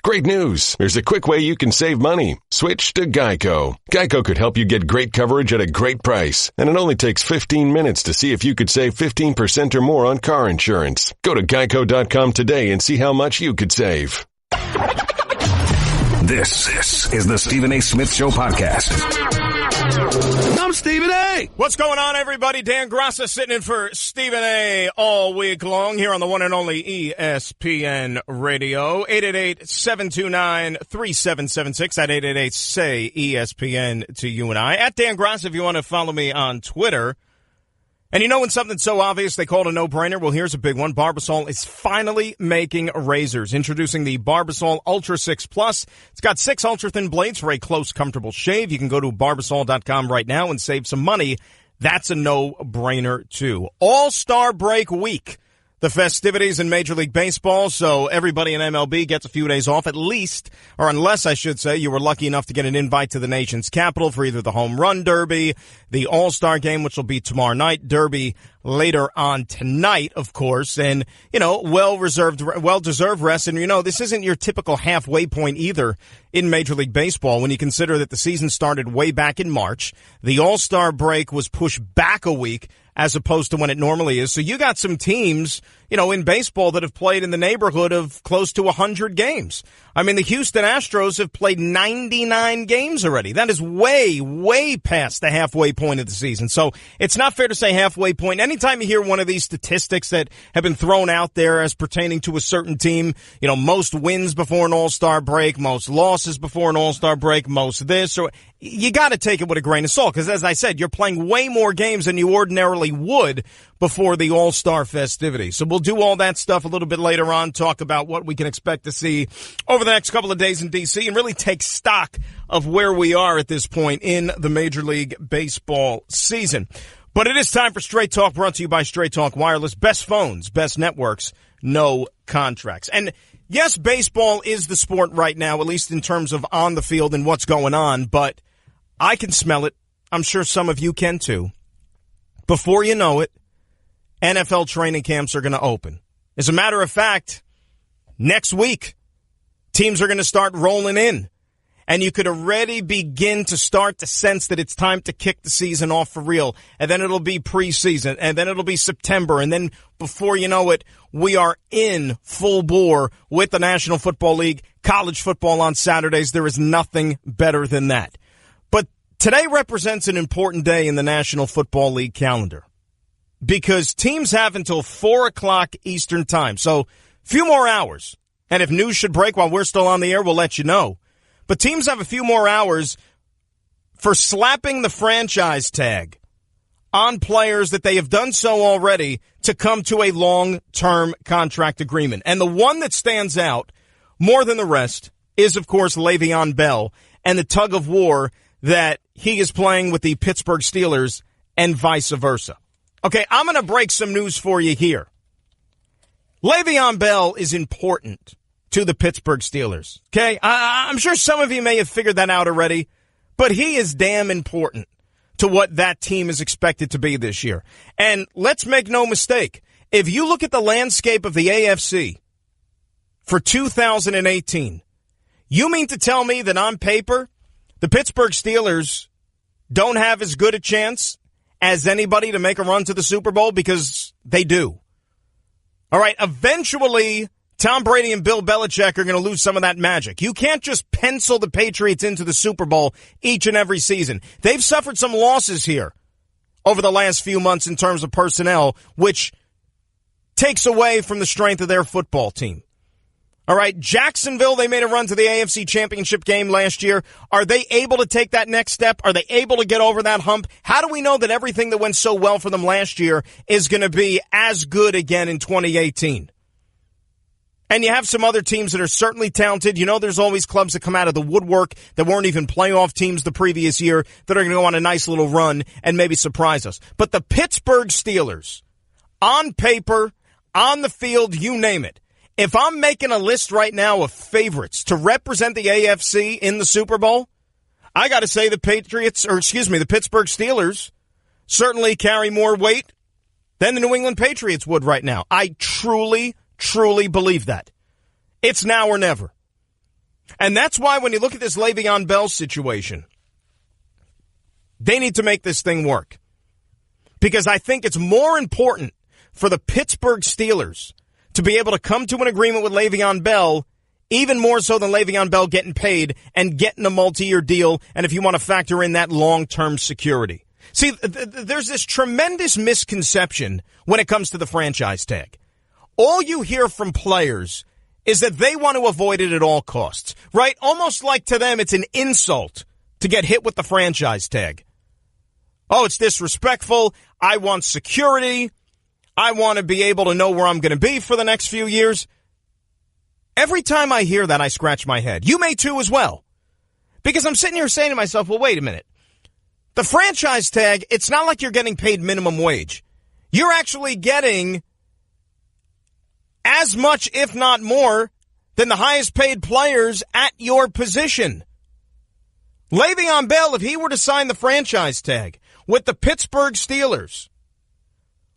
Great news! There's a quick way you can save money. Switch to Geico. Geico could help you get great coverage at a great price, and it only takes 15 minutes to see if you could save 15% or more on car insurance. Go to geico.com today and see how much you could save. This is the Stephen A. Smith Show podcast. I'm Stephen A. What's going on, everybody? Dan Graca sitting in for Stephen A. all week long here on the one and only ESPN Radio. 888-729-3776 at 888-SAY-ESPN to you and I. At Dan Graca if you want to follow me on Twitter. And you know when something's so obvious they call it a no-brainer? Well, here's a big one. Barbasol is finally making razors. Introducing the Barbasol Ultra 6 Plus. It's got 6 ultra-thin blades for a close, comfortable shave. You can go to Barbasol.com right now and save some money. That's a no-brainer, too. All-Star Break Week. The festivities in Major League Baseball, so everybody in MLB gets a few days off at least, or unless I should say you were lucky enough to get an invite to the nation's capital for either the Home Run Derby, the All-Star Game, which will be tomorrow night, Derby later on tonight, of course, and, you know, well-deserved rest. And, you know, this isn't your typical halfway point either in Major League Baseball when you consider that the season started way back in March. The All-Star break was pushed back a week as opposed to when it normally is. So you got some teams, you know, in baseball that have played in the neighborhood of close to 100 games. I mean, the Houston Astros have played 99 games already. That is way, way past the halfway point of the season. So it's not fair to say halfway point. Anytime you hear one of these statistics that have been thrown out there as pertaining to a certain team, you know, most wins before an All-Star break, most losses before an All-Star break, most this, or you got to take it with a grain of salt because, as I said, you're playing way more games than you ordinarily would before the All-Star festivities. So we'll do all that stuff a little bit later on, talk about what we can expect to see over the next couple of days in D.C. and really take stock of where we are at this point in the Major League Baseball season. But it is time for Straight Talk, brought to you by Straight Talk Wireless. Best phones, best networks, no contracts. And yes, baseball is the sport right now, at least in terms of on the field and what's going on, but I can smell it. I'm sure some of you can too. Before you know it, NFL training camps are going to open. As a matter of fact, next week, teams are going to start rolling in. And you could already begin to start to sense that it's time to kick the season off for real. And then it'll be preseason. And then it'll be September. And then before you know it, we are in full bore with the National Football League, college football on Saturdays. There is nothing better than that. But today represents an important day in the National Football League calendar because teams have until 4 o'clock Eastern time. So a few more hours. And if news should break while we're still on the air, we'll let you know. But teams have a few more hours for slapping the franchise tag on players that they have done so already to come to a long-term contract agreement. And the one that stands out more than the rest is, of course, Le'Veon Bell and the tug of war that he is playing with the Pittsburgh Steelers and vice versa. Okay, I'm going to break some news for you here. Le'Veon Bell is important to the Pittsburgh Steelers. Okay, I'm sure some of you may have figured that out already, but he is damn important to what that team is expected to be this year. And let's make no mistake, if you look at the landscape of the AFC for 2018, you mean to tell me that on paper, the Pittsburgh Steelers don't have as good a chance as anybody to make a run to the Super Bowl? Because they do. All right, eventually Tom Brady and Bill Belichick are going to lose some of that magic. You can't just pencil the Patriots into the Super Bowl each and every season. They've suffered some losses here over the last few months in terms of personnel, which takes away from the strength of their football team. All right, Jacksonville, they made a run to the AFC Championship game last year. Are they able to take that next step? Are they able to get over that hump? How do we know that everything that went so well for them last year is going to be as good again in 2018? And you have some other teams that are certainly talented. You know, there's always clubs that come out of the woodwork that weren't even playoff teams the previous year that are going to go on a nice little run and maybe surprise us. But the Pittsburgh Steelers, on paper, on the field, you name it. If I'm making a list right now of favorites to represent the AFC in the Super Bowl, I got to say the Pittsburgh Steelers certainly carry more weight than the New England Patriots would right now. I truly believe that. It's now or never. And that's why when you look at this Le'Veon Bell situation, they need to make this thing work. Because I think it's more important for the Pittsburgh Steelers to be able to come to an agreement with Le'Veon Bell, even more so than Le'Veon Bell getting paid and getting a multi-year deal, and if you want to factor in that long-term security. See, there's this tremendous misconception when it comes to the franchise tag. All you hear from players is that they want to avoid it at all costs, right? Almost like to them it's an insult to get hit with the franchise tag. Oh, it's disrespectful. I want security. I want to be able to know where I'm going to be for the next few years. Every time I hear that, I scratch my head. You may too as well. Because I'm sitting here saying to myself, well, wait a minute. The franchise tag, it's not like you're getting paid minimum wage. You're actually getting as much, if not more, than the highest paid players at your position. Le'Veon Bell, if he were to sign the franchise tag with the Pittsburgh Steelers,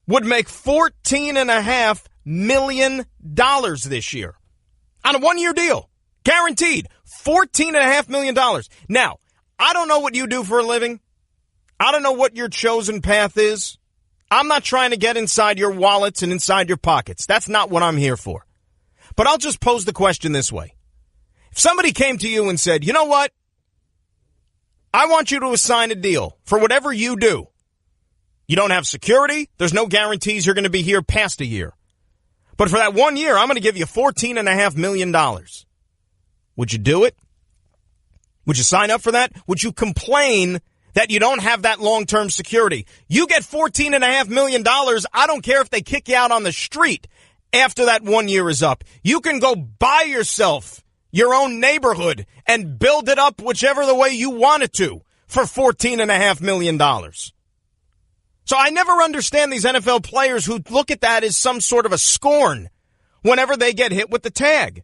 would make $14.5 million this year on a one-year deal. Guaranteed. $14.5 million. Now, I don't know what you do for a living. I don't know what your chosen path is. I'm not trying to get inside your wallets and inside your pockets. That's not what I'm here for. But I'll just pose the question this way. If somebody came to you and said, you know what? I want you to assign a deal for whatever you do. You don't have security. There's no guarantees you're going to be here past a year. But for that 1 year, I'm going to give you $14.5 million. Would you do it? Would you sign up for that? Would you complain that you don't have that long-term security? You get $14.5 million. I don't care if they kick you out on the street after that 1 year is up. You can go buy yourself your own neighborhood and build it up whichever the way you want it to for $14.5 million. So I never understand these NFL players who look at that as some sort of a scorn whenever they get hit with the tag.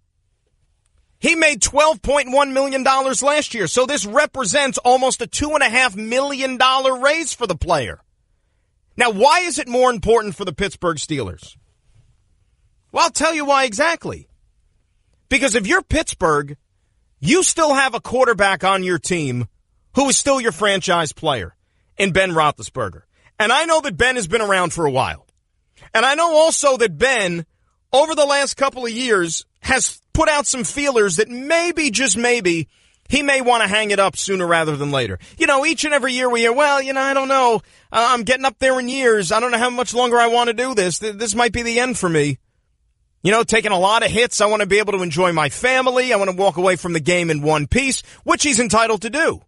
He made $12.1 million last year, so this represents almost a $2.5 million raise for the player. Now, why is it more important for the Pittsburgh Steelers? Well, I'll tell you why exactly. Because if you're Pittsburgh, you still have a quarterback on your team who is still your franchise player in Ben Roethlisberger. And I know that Ben has been around for a while. And I know also that Ben, over the last couple of years, has put out some feelers that maybe, just maybe, he may want to hang it up sooner rather than later. You know, each and every year we hear, well, I don't know. I'm getting up there in years. I don't know how much longer I want to do this. This might be the end for me. Taking a lot of hits. I want to be able to enjoy my family. I want to walk away from the game in one piece, which he's entitled to do.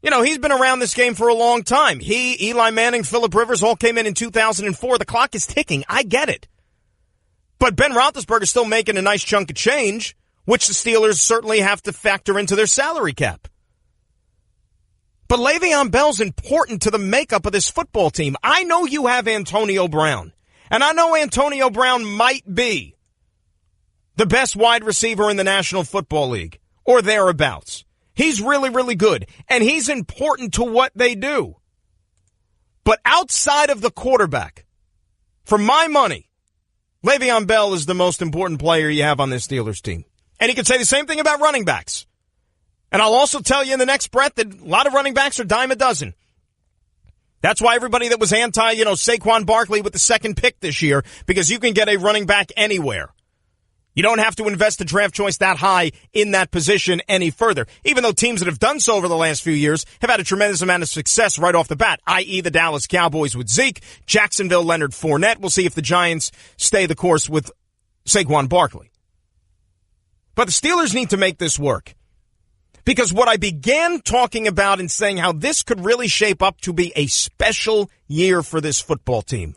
He's been around this game for a long time. He, Eli Manning, Phillip Rivers all came in 2004. The clock is ticking. I get it. But Ben Roethlisberger is still making a nice chunk of change, which the Steelers certainly have to factor into their salary cap. But Le'Veon Bell's important to the makeup of this football team. I know you have Antonio Brown, and I know Antonio Brown might be the best wide receiver in the National Football League, or thereabouts. He's really, really good, and he's important to what they do. But outside of the quarterback, for my money, Le'Veon Bell is the most important player you have on this Steelers team. And he could say the same thing about running backs. And I'll also tell you in the next breath that a lot of running backs are dime a dozen. That's why everybody that was anti, Saquon Barkley with the second pick this year, because you can get a running back anywhere. You don't have to invest a draft choice that high in that position any further, even though teams that have done so over the last few years have had a tremendous amount of success right off the bat, i.e. the Dallas Cowboys with Zeke, Jacksonville, Leonard Fournette. We'll see if the Giants stay the course with Saquon Barkley. But the Steelers need to make this work. Because what I began talking about and saying how this could really shape up to be a special year for this football team,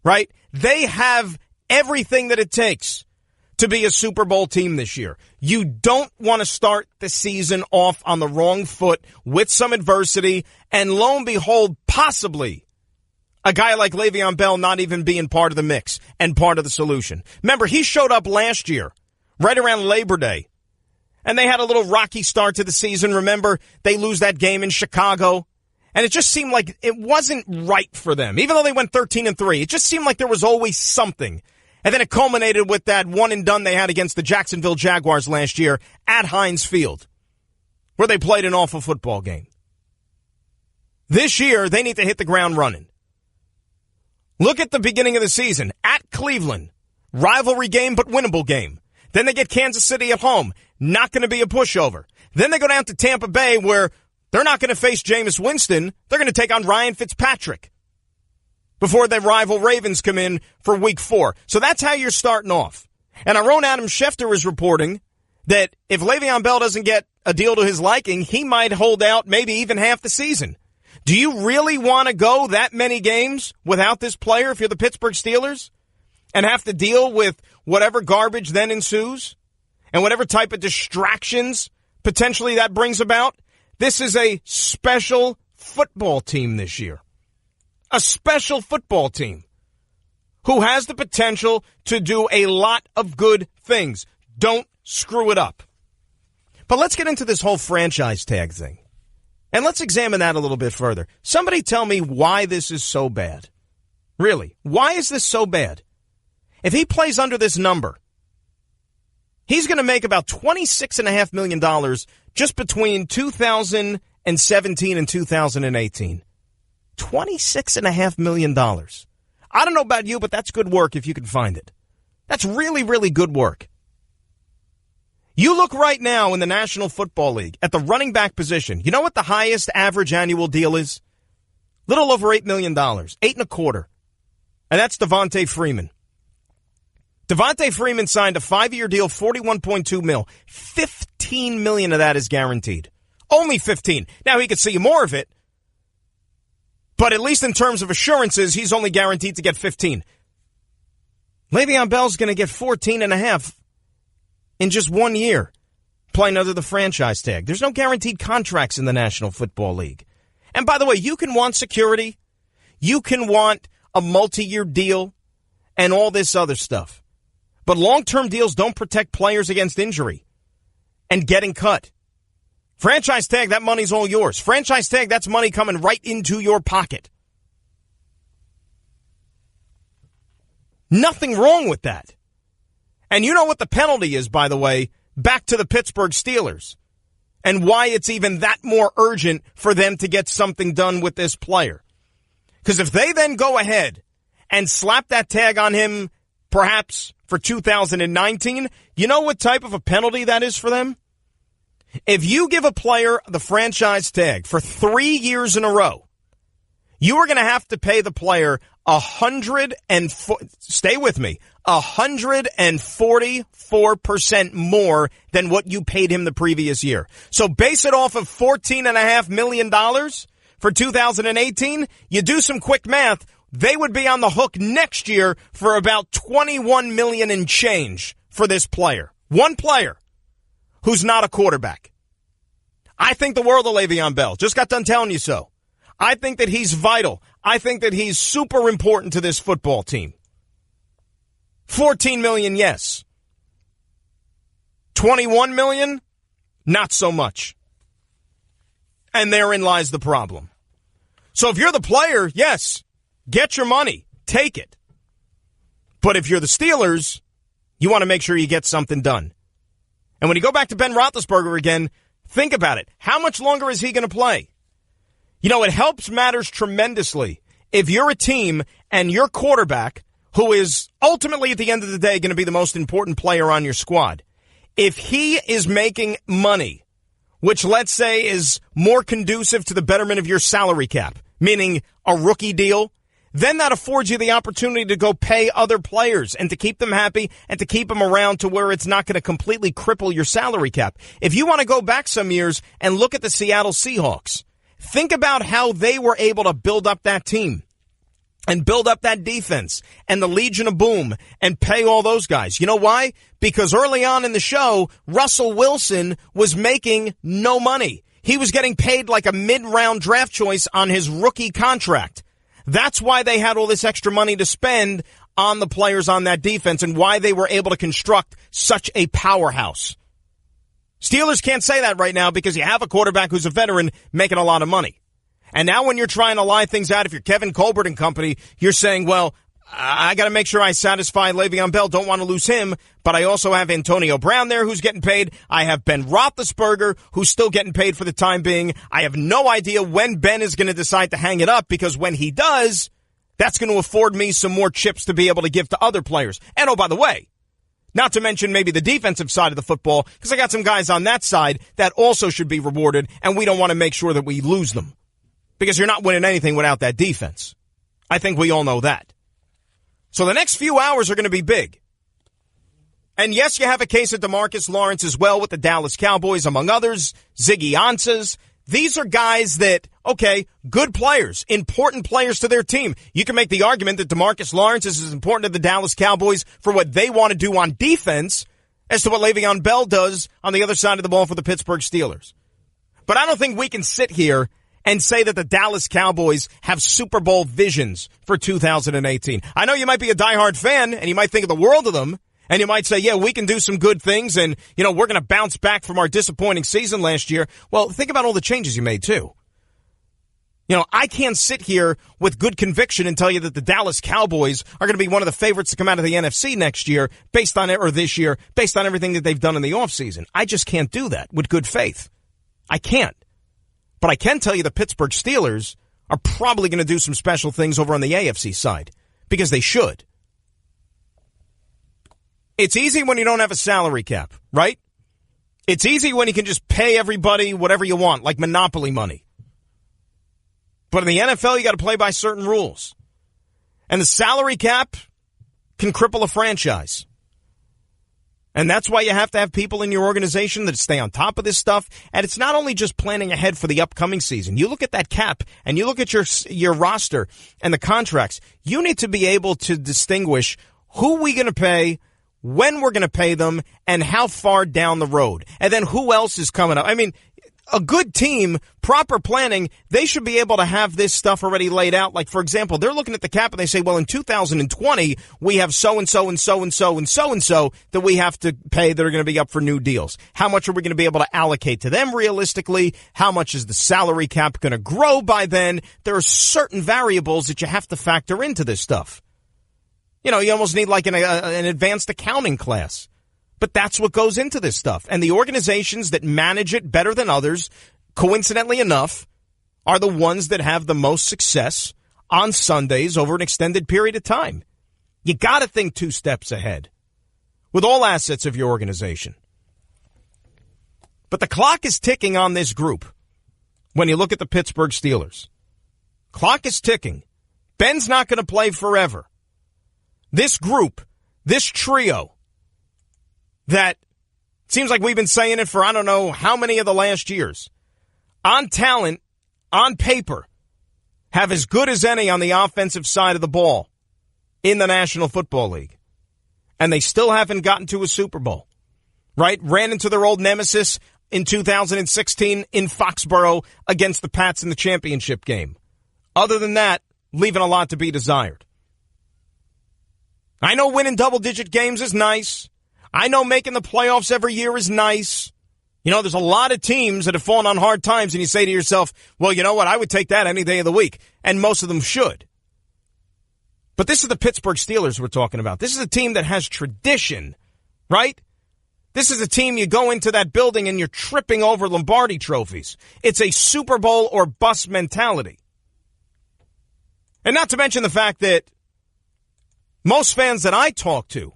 right? They have everything that it takes to be a Super Bowl team this year. You don't want to start the season off on the wrong foot with some adversity, and lo and behold, possibly a guy like Le'Veon Bell not even being part of the mix and part of the solution. Remember, he showed up last year, right around Labor Day, and they had a little rocky start to the season. Remember, they lose that game in Chicago, and it just seemed like it wasn't right for them. Even though they went 13-3, it just seemed like there was always something. And then it culminated with that one and done they had against the Jacksonville Jaguars last year at Heinz Field, where they played an awful football game. This year, they need to hit the ground running. Look at the beginning of the season. At Cleveland, rivalry game but winnable game. Then they get Kansas City at home. Not going to be a pushover. Then they go down to Tampa Bay where they're not going to face Jameis Winston. They're going to take on Ryan Fitzpatrick before the rival Ravens come in for week 4. So that's how you're starting off. And our own Adam Schefter is reporting that if Le'Veon Bell doesn't get a deal to his liking, he might hold out maybe even half the season. Do you really want to go that many games without this player if you're the Pittsburgh Steelers and have to deal with whatever garbage then ensues and whatever type of distractions potentially that brings about? This is a special football team this year. A special football team who has the potential to do a lot of good things. Don't screw it up. But let's get into this whole franchise tag thing. And let's examine that a little bit further. Somebody tell me why this is so bad. Really, why is this so bad? If he plays under this number, he's going to make about $26.5 million just between 2017 and 2018. $26.5 million. I don't know about you, but that's good work if you can find it. That's really, really good work. You look right now in the National Football League at the running back position. You know what the highest average annual deal is? Little over $8 million. $8.25. And that's Devontae Freeman. Devontae Freeman signed a 5-year deal, $41.2 million. $15 million of that is guaranteed. Only 15. Now, he could see more of it, but at least in terms of assurances, he's only guaranteed to get 15. Le'Veon Bell's going to get 14.5 in just 1 year playing under the franchise tag. There's no guaranteed contracts in the National Football League. And by the way, you can want security. You can want a multi-year deal and all this other stuff. But long-term deals don't protect players against injury and getting cut. Franchise tag, that money's all yours. Franchise tag, that's money coming right into your pocket. Nothing wrong with that. And you know what the penalty is, by the way, back to the Pittsburgh Steelers, and why it's even that more urgent for them to get something done with this player. Because if they then go ahead and slap that tag on him, perhaps for 2019, you know what type of a penalty that is for them? If you give a player the franchise tag for 3 years in a row, you are going to have to pay the player stay with me, 144% more than what you paid him the previous year. So base it off of $14.5 million for 2018. You do some quick math, they would be on the hook next year for about $21 million and change for this player. One player who's not a quarterback. I think the world of Le'Veon Bell. Just got done telling you so. I think that he's vital. I think that he's super important to this football team. 14 million, yes. 21 million, not so much. And therein lies the problem. So if you're the player, yes, get your money. Take it. But if you're the Steelers, you want to make sure you get something done. And when you go back to Ben Roethlisberger again, think about it. How much longer is he going to play? You know, it helps matters tremendously if you're a team and your quarterback, who is ultimately at the end of the day going to be the most important player on your squad, if he is making money, which let's say is more conducive to the betterment of your salary cap, meaning a rookie deal, then that affords you the opportunity to go pay other players and to keep them happy and to keep them around to where it's not going to completely cripple your salary cap. If you want to go back some years and look at the Seattle Seahawks, think about how they were able to build up that team and build up that defense and the Legion of Boom and pay all those guys. You know why? Because early on in the show, Russell Wilson was making no money. He was getting paid like a mid-round draft choice on his rookie contract. That's why they had all this extra money to spend on the players on that defense and why they were able to construct such a powerhouse. Steelers can't say that right now because you have a quarterback who's a veteran making a lot of money. And now when you're trying to lie things out, if you're Kevin Colbert and company, you're saying, well, I got to make sure I satisfy Le'Veon Bell. Don't want to lose him, but I also have Antonio Brown there who's getting paid. I have Ben Roethlisberger who's still getting paid for the time being. I have no idea when Ben is going to decide to hang it up, because when he does, that's going to afford me some more chips to be able to give to other players. And oh, by the way, not to mention maybe the defensive side of the football, because I got some guys on that side that also should be rewarded, and we don't want to make sure that we lose them, because you're not winning anything without that defense. I think we all know that. So the next few hours are going to be big. And yes, you have a case of DeMarcus Lawrence as well with the Dallas Cowboys, among others, Ziggy Ansahs. These are guys that, okay, good players, important players to their team. You can make the argument that DeMarcus Lawrence is as important to the Dallas Cowboys for what they want to do on defense as to what Le'Veon Bell does on the other side of the ball for the Pittsburgh Steelers. But I don't think we can sit here and say that the Dallas Cowboys have Super Bowl visions for 2018. I know you might be a diehard fan, and you might think of the world of them, and you might say, yeah, we can do some good things, and, we're going to bounce back from our disappointing season last year. Well, think about all the changes you made, too. I can't sit here with good conviction and tell you that the Dallas Cowboys are going to be one of the favorites to come out of the NFC next year, this year, based on everything that they've done in the offseason. I just can't do that with good faith. I can't. But I can tell you the Pittsburgh Steelers are probably going to do some special things over on the AFC side, because they should. It's easy when you don't have a salary cap, right? It's easy when you can just pay everybody whatever you want, like monopoly money. But in the NFL, you got to play by certain rules. And the salary cap can cripple a franchise. And that's why you have to have people in your organization that stay on top of this stuff. And it's not only just planning ahead for the upcoming season. You look at that cap and you look at your roster and the contracts. You need to be able to distinguish who we going to pay, when we're going to pay them, and how far down the road. And then who else is coming up. I mean, a good team, proper planning, they should be able to have this stuff already laid out. Like, for example, they're looking at the cap and they say, well, in 2020, we have so-and-so and so-and-so and so-and-so that we have to pay that are going to be up for new deals. How much are we going to be able to allocate to them realistically? How much is the salary cap going to grow by then? There are certain variables that you have to factor into this stuff. You almost need like an advanced accounting class. But that's what goes into this stuff. And the organizations that manage it better than others, coincidentally enough, are the ones that have the most success on Sundays over an extended period of time. You got to think 2 steps ahead with all assets of your organization. But the clock is ticking on this group when you look at the Pittsburgh Steelers. Clock is ticking. Ben's not going to play forever. This group, this trio, that seems like we've been saying it for I don't know how many of the last years, on talent, on paper, have as good as any on the offensive side of the ball in the National Football League. And they still haven't gotten to a Super Bowl, right? Ran into their old nemesis in 2016 in Foxborough against the Pats in the championship game. Other than that, leaving a lot to be desired. I know winning double-digit games is nice. I know making the playoffs every year is nice. There's a lot of teams that have fallen on hard times, and you say to yourself, well, you know what? I would take that any day of the week, and most of them should. But this is the Pittsburgh Steelers we're talking about. This is a team that has tradition, right? This is a team you go into that building and you're tripping over Lombardi trophies. It's a Super Bowl or bust mentality. And not to mention the fact that most fans that I talk to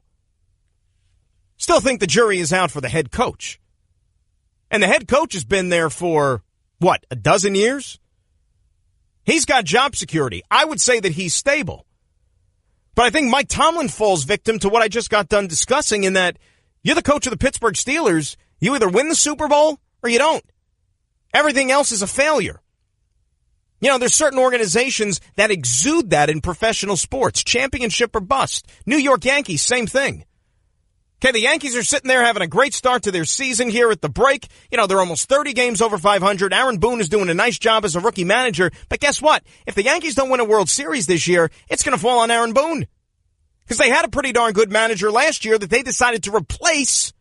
still think the jury is out for the head coach. And the head coach has been there for, a dozen years? He's got job security. I would say that he's stable. But I think Mike Tomlin falls victim to what I just got done discussing, in that you're the coach of the Pittsburgh Steelers. You either win the Super Bowl or you don't. Everything else is a failure. There's certain organizations that exude that in professional sports. Championship or bust. New York Yankees, same thing. Okay, the Yankees are sitting there having a great start to their season here at the break. They're almost 30 games over 500. Aaron Boone is doing a nice job as a rookie manager. But guess what? If the Yankees don't win a World Series this year, it's going to fall on Aaron Boone. Because they had a pretty darn good manager last year that they decided to replace.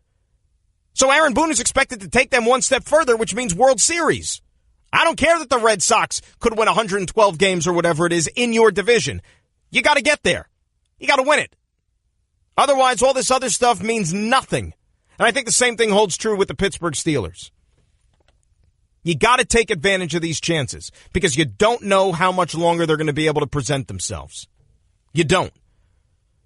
So Aaron Boone is expected to take them one step further, which means World Series. I don't care that the Red Sox could win 112 games or whatever it is in your division. You got to get there. You got to win it. Otherwise, all this other stuff means nothing. And I think the same thing holds true with the Pittsburgh Steelers. You got to take advantage of these chances because you don't know how much longer they're going to be able to present themselves. You don't.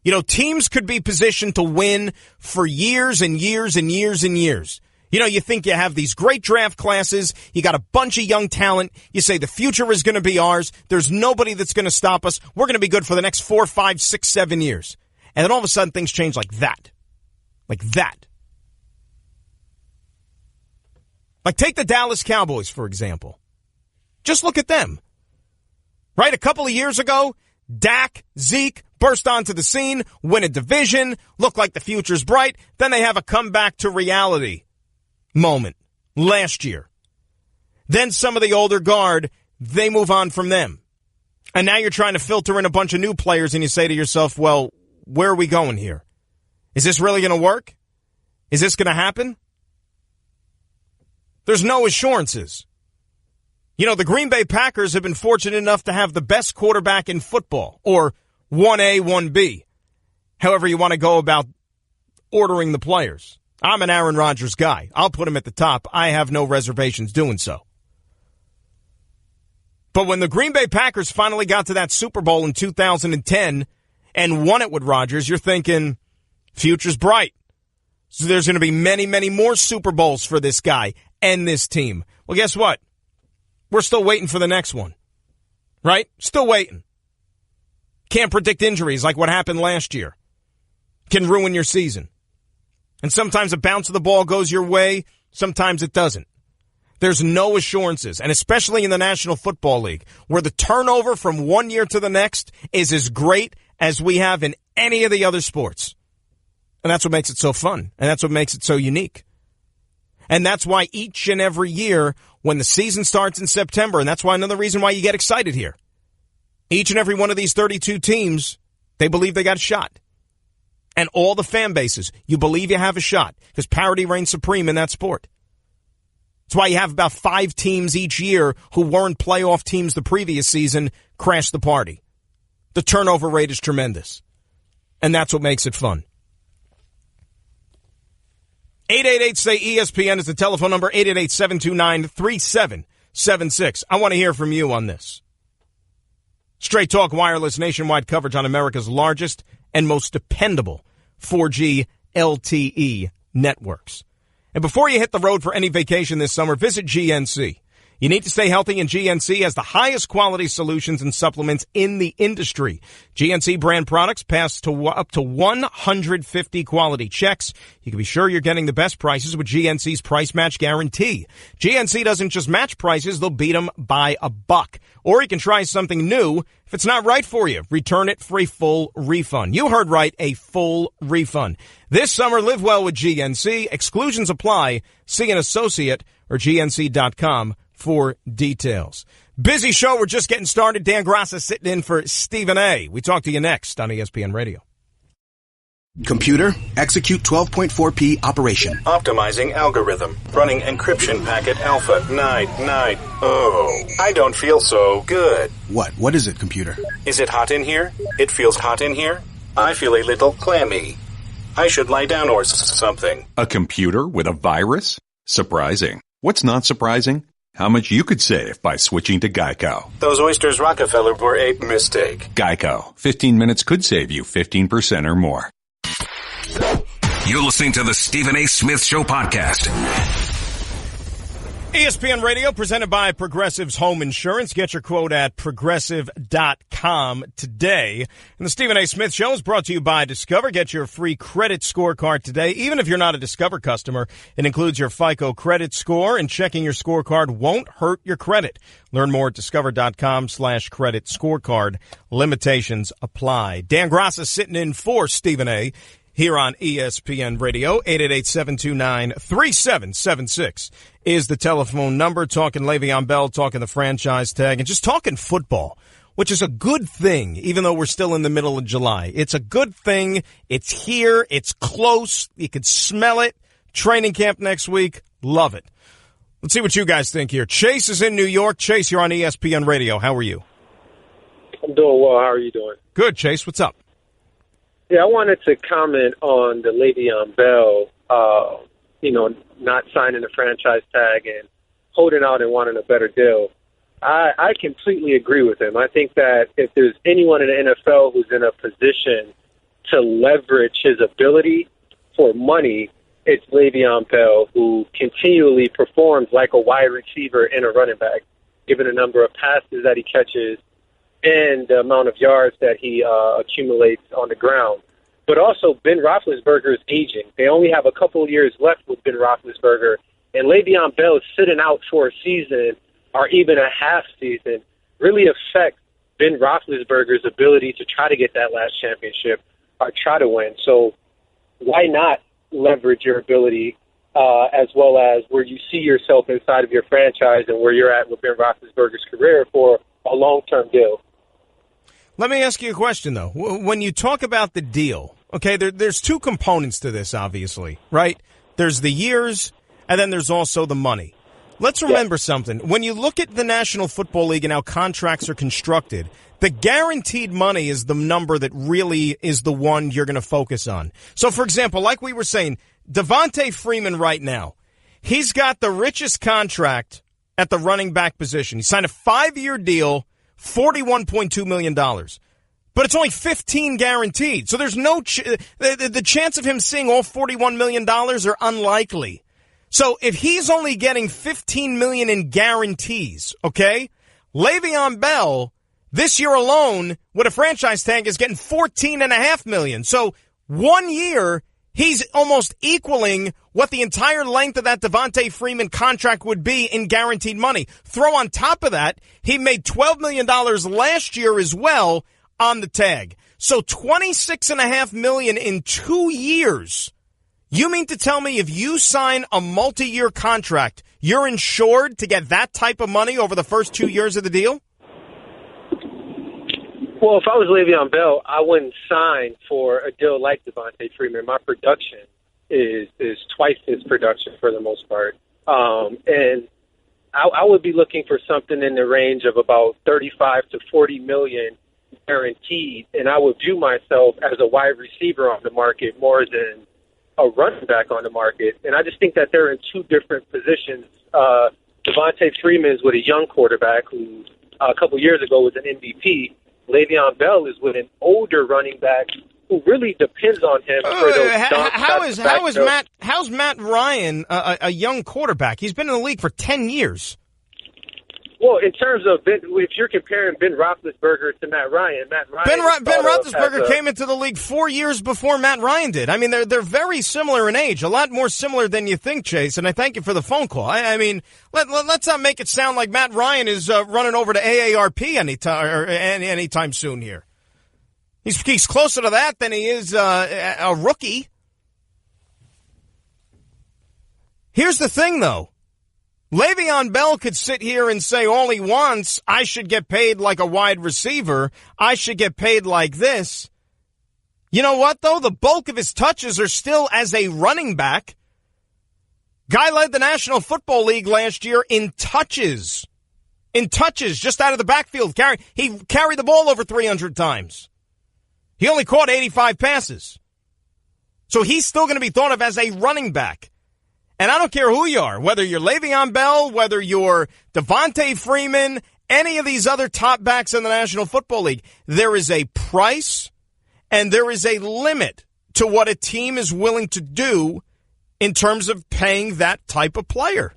You know, teams could be positioned to win for years and years and years and years. You know, you think you have these great draft classes. You got a bunch of young talent. You say the future is going to be ours. There's nobody that's going to stop us. We're going to be good for the next 4, 5, 6, 7 years. And then all of a sudden things change like that. Like that. Like take the Dallas Cowboys, for example. Just look at them. Right? A couple of years ago, Dak, Zeke burst onto the scene, win a division, look like the future's bright. Then they have a comeback to reality moment last year. Then some of the older guard, they move on from them. And now you're trying to filter in a bunch of new players and you say to yourself, well, where are we going here? Is this really going to work? Is this going to happen? There's no assurances. You know, the Green Bay Packers have been fortunate enough to have the best quarterback in football, or 1A, 1B, however you want to go about ordering the players. I'm an Aaron Rodgers guy. I'll put him at the top. I have no reservations doing so. But when the Green Bay Packers finally got to that Super Bowl in 2010 and won it with Rodgers, you're thinking, future's bright. So there's going to be many, many more Super Bowls for this guy and this team. Well, guess what? We're still waiting for the next one. Right? Still waiting. Can't predict injuries like what happened last year. Can ruin your season. And sometimes a bounce of the ball goes your way. Sometimes it doesn't. There's no assurances. And especially in the National Football League, where the turnover from one year to the next is as great as we have in any of the other sports. And that's what makes it so fun. And that's what makes it so unique. And that's why each and every year when the season starts in September, and that's why another reason why you get excited here, each and every one of these 32 teams, they believe they got a shot. And all the fan bases, you believe you have a shot because parity reigns supreme in that sport. That's why you have about 5 teams each year who weren't playoff teams the previous season crash the party. The turnover rate is tremendous. And that's what makes it fun. 888-SAY-ESPN is the telephone number, 888-729-3776. I want to hear from you on this. Straight Talk Wireless nationwide coverage on America's largest and most dependable 4G LTE networks. And before you hit the road for any vacation this summer, visit GNC. You need to stay healthy, and GNC has the highest quality solutions and supplements in the industry. GNC brand products pass to up to 150 quality checks. You can be sure you're getting the best prices with GNC's price match guarantee. GNC doesn't just match prices, they'll beat them by $1. Or you can try something new. If it's not right for you, return it for a full refund. You heard right, a full refund. This summer, live well with GNC. Exclusions apply. See an associate or GNC.com for details. Busy show. We're just getting started. Dan Graca sitting in for Stephen A. We talk to you next on ESPN Radio. Computer, execute 12.4p operation. Optimizing algorithm. Running encryption packet alpha 990. Oh, I don't feel so good. What is it, computer? Is it hot in here? It feels hot in here. I feel a little clammy. I should lie down or something. A computer with a virus? Surprising. What's not surprising? How much you could save by switching to Geico. Those oysters Rockefeller were a mistake. Geico. 15 minutes could save you 15% or more. You're listening to the Stephen A. Smith Show podcast. ESPN Radio, presented by Progressive's Home Insurance. Get your quote at progressive.com today. And the Stephen A. Smith Show is brought to you by Discover. Get your free credit scorecard today. Even if you're not a Discover customer, it includes your FICO credit score, and checking your scorecard won't hurt your credit. Learn more at discover.com/credit scorecard. Limitations apply. Dan Graca sitting in for Stephen A. here on ESPN Radio. 888-729-3776 is the telephone number. Talking Le'Veon Bell, talking the franchise tag, and just talking football, which is a good thing, even though we're still in the middle of July. It's a good thing. It's here. It's close. You can smell it. Training camp next week. Love it. Let's see what you guys think here. Chase is in New York. Chase, you're on ESPN Radio. How are you? I'm doing well. How are you doing? Good, Chase. What's up? Yeah, I wanted to comment on the Le'Veon Bell, not signing a franchise tag and holding out and wanting a better deal. I completely agree with him. I think that if there's anyone in the NFL who's in a position to leverage his ability for money, it's Le'Veon Bell, who continually performs like a wide receiver and a running back, given the number of passes that he catches and the amount of yards that he accumulates on the ground. But also, Ben Roethlisberger is aging. They only have a couple of years left with Ben Roethlisberger, and Le'Veon Bell sitting out for a season or even a half season really affects Ben Roethlisberger's ability to try to get that last championship or try to win. So why not leverage your ability as well as where you see yourself inside of your franchise and where you're at with Ben Roethlisberger's career for a long-term deal? Let me ask you a question, though. When you talk about the deal, okay, there's two components to this, obviously, right? There's the years, and then there's also the money. Let's remember something. When you look at the National Football League and how contracts are constructed, the guaranteed money is the number that really is the one you're going to focus on. So, for example, like we were saying, Devontae Freeman right now, he's got the richest contract at the running back position. He signed a 5-year deal, $41.2 million. But it's only 15 guaranteed. So there's no the chance of him seeing all $41 million are unlikely. So if he's only getting $15 million in guarantees, okay, Le'Veon Bell this year alone with a franchise tag is getting $14.5 million. So 1 year he's almost equaling what the entire length of that Devontae Freeman contract would be in guaranteed money. Throw on top of that, he made $12 million last year as well on the tag. So $26.5 million in 2 years. You mean to tell me if you sign a multi-year contract, you're insured to get that type of money over the first 2 years of the deal? Well, if I was Le'Veon Bell, I wouldn't sign for a deal like Devontae Freeman. My production is twice his production for the most part. And I would be looking for something in the range of about 35 to 40 million guaranteed, and I would view myself as a wide receiver on the market more than a running back on the market. And I just think that they're in two different positions. Devontae Freeman's with a young quarterback who a couple years ago was an MVP. Le'Veon Bell is with an older running back who really depends on him for those how's Matt Ryan a young quarterback? He's been in the league for 10 years. Well, in terms of if you're comparing Ben Roethlisberger to Matt Ryan, Ben Roethlisberger came into the league 4 years before Matt Ryan did. I mean, they're very similar in age, a lot more similar than you think, Chase. And I thank you for the phone call. I mean, let's not make it sound like Matt Ryan is running over to AARP anytime soon here. He's closer to that than he is a rookie. Here's the thing, though. Le'Veon Bell could sit here and say all he wants, I should get paid like a wide receiver. I should get paid like this. You know what, though? The bulk of his touches are still as a running back. Guy led the National Football League last year in touches. In touches, just out of the backfield. He carried the ball over 300 times. He only caught 85 passes. So he's still going to be thought of as a running back. And I don't care who you are, whether you're Le'Veon Bell, whether you're Devontae Freeman, any of these other top backs in the National Football League, there is a price and there is a limit to what a team is willing to do in terms of paying that type of player.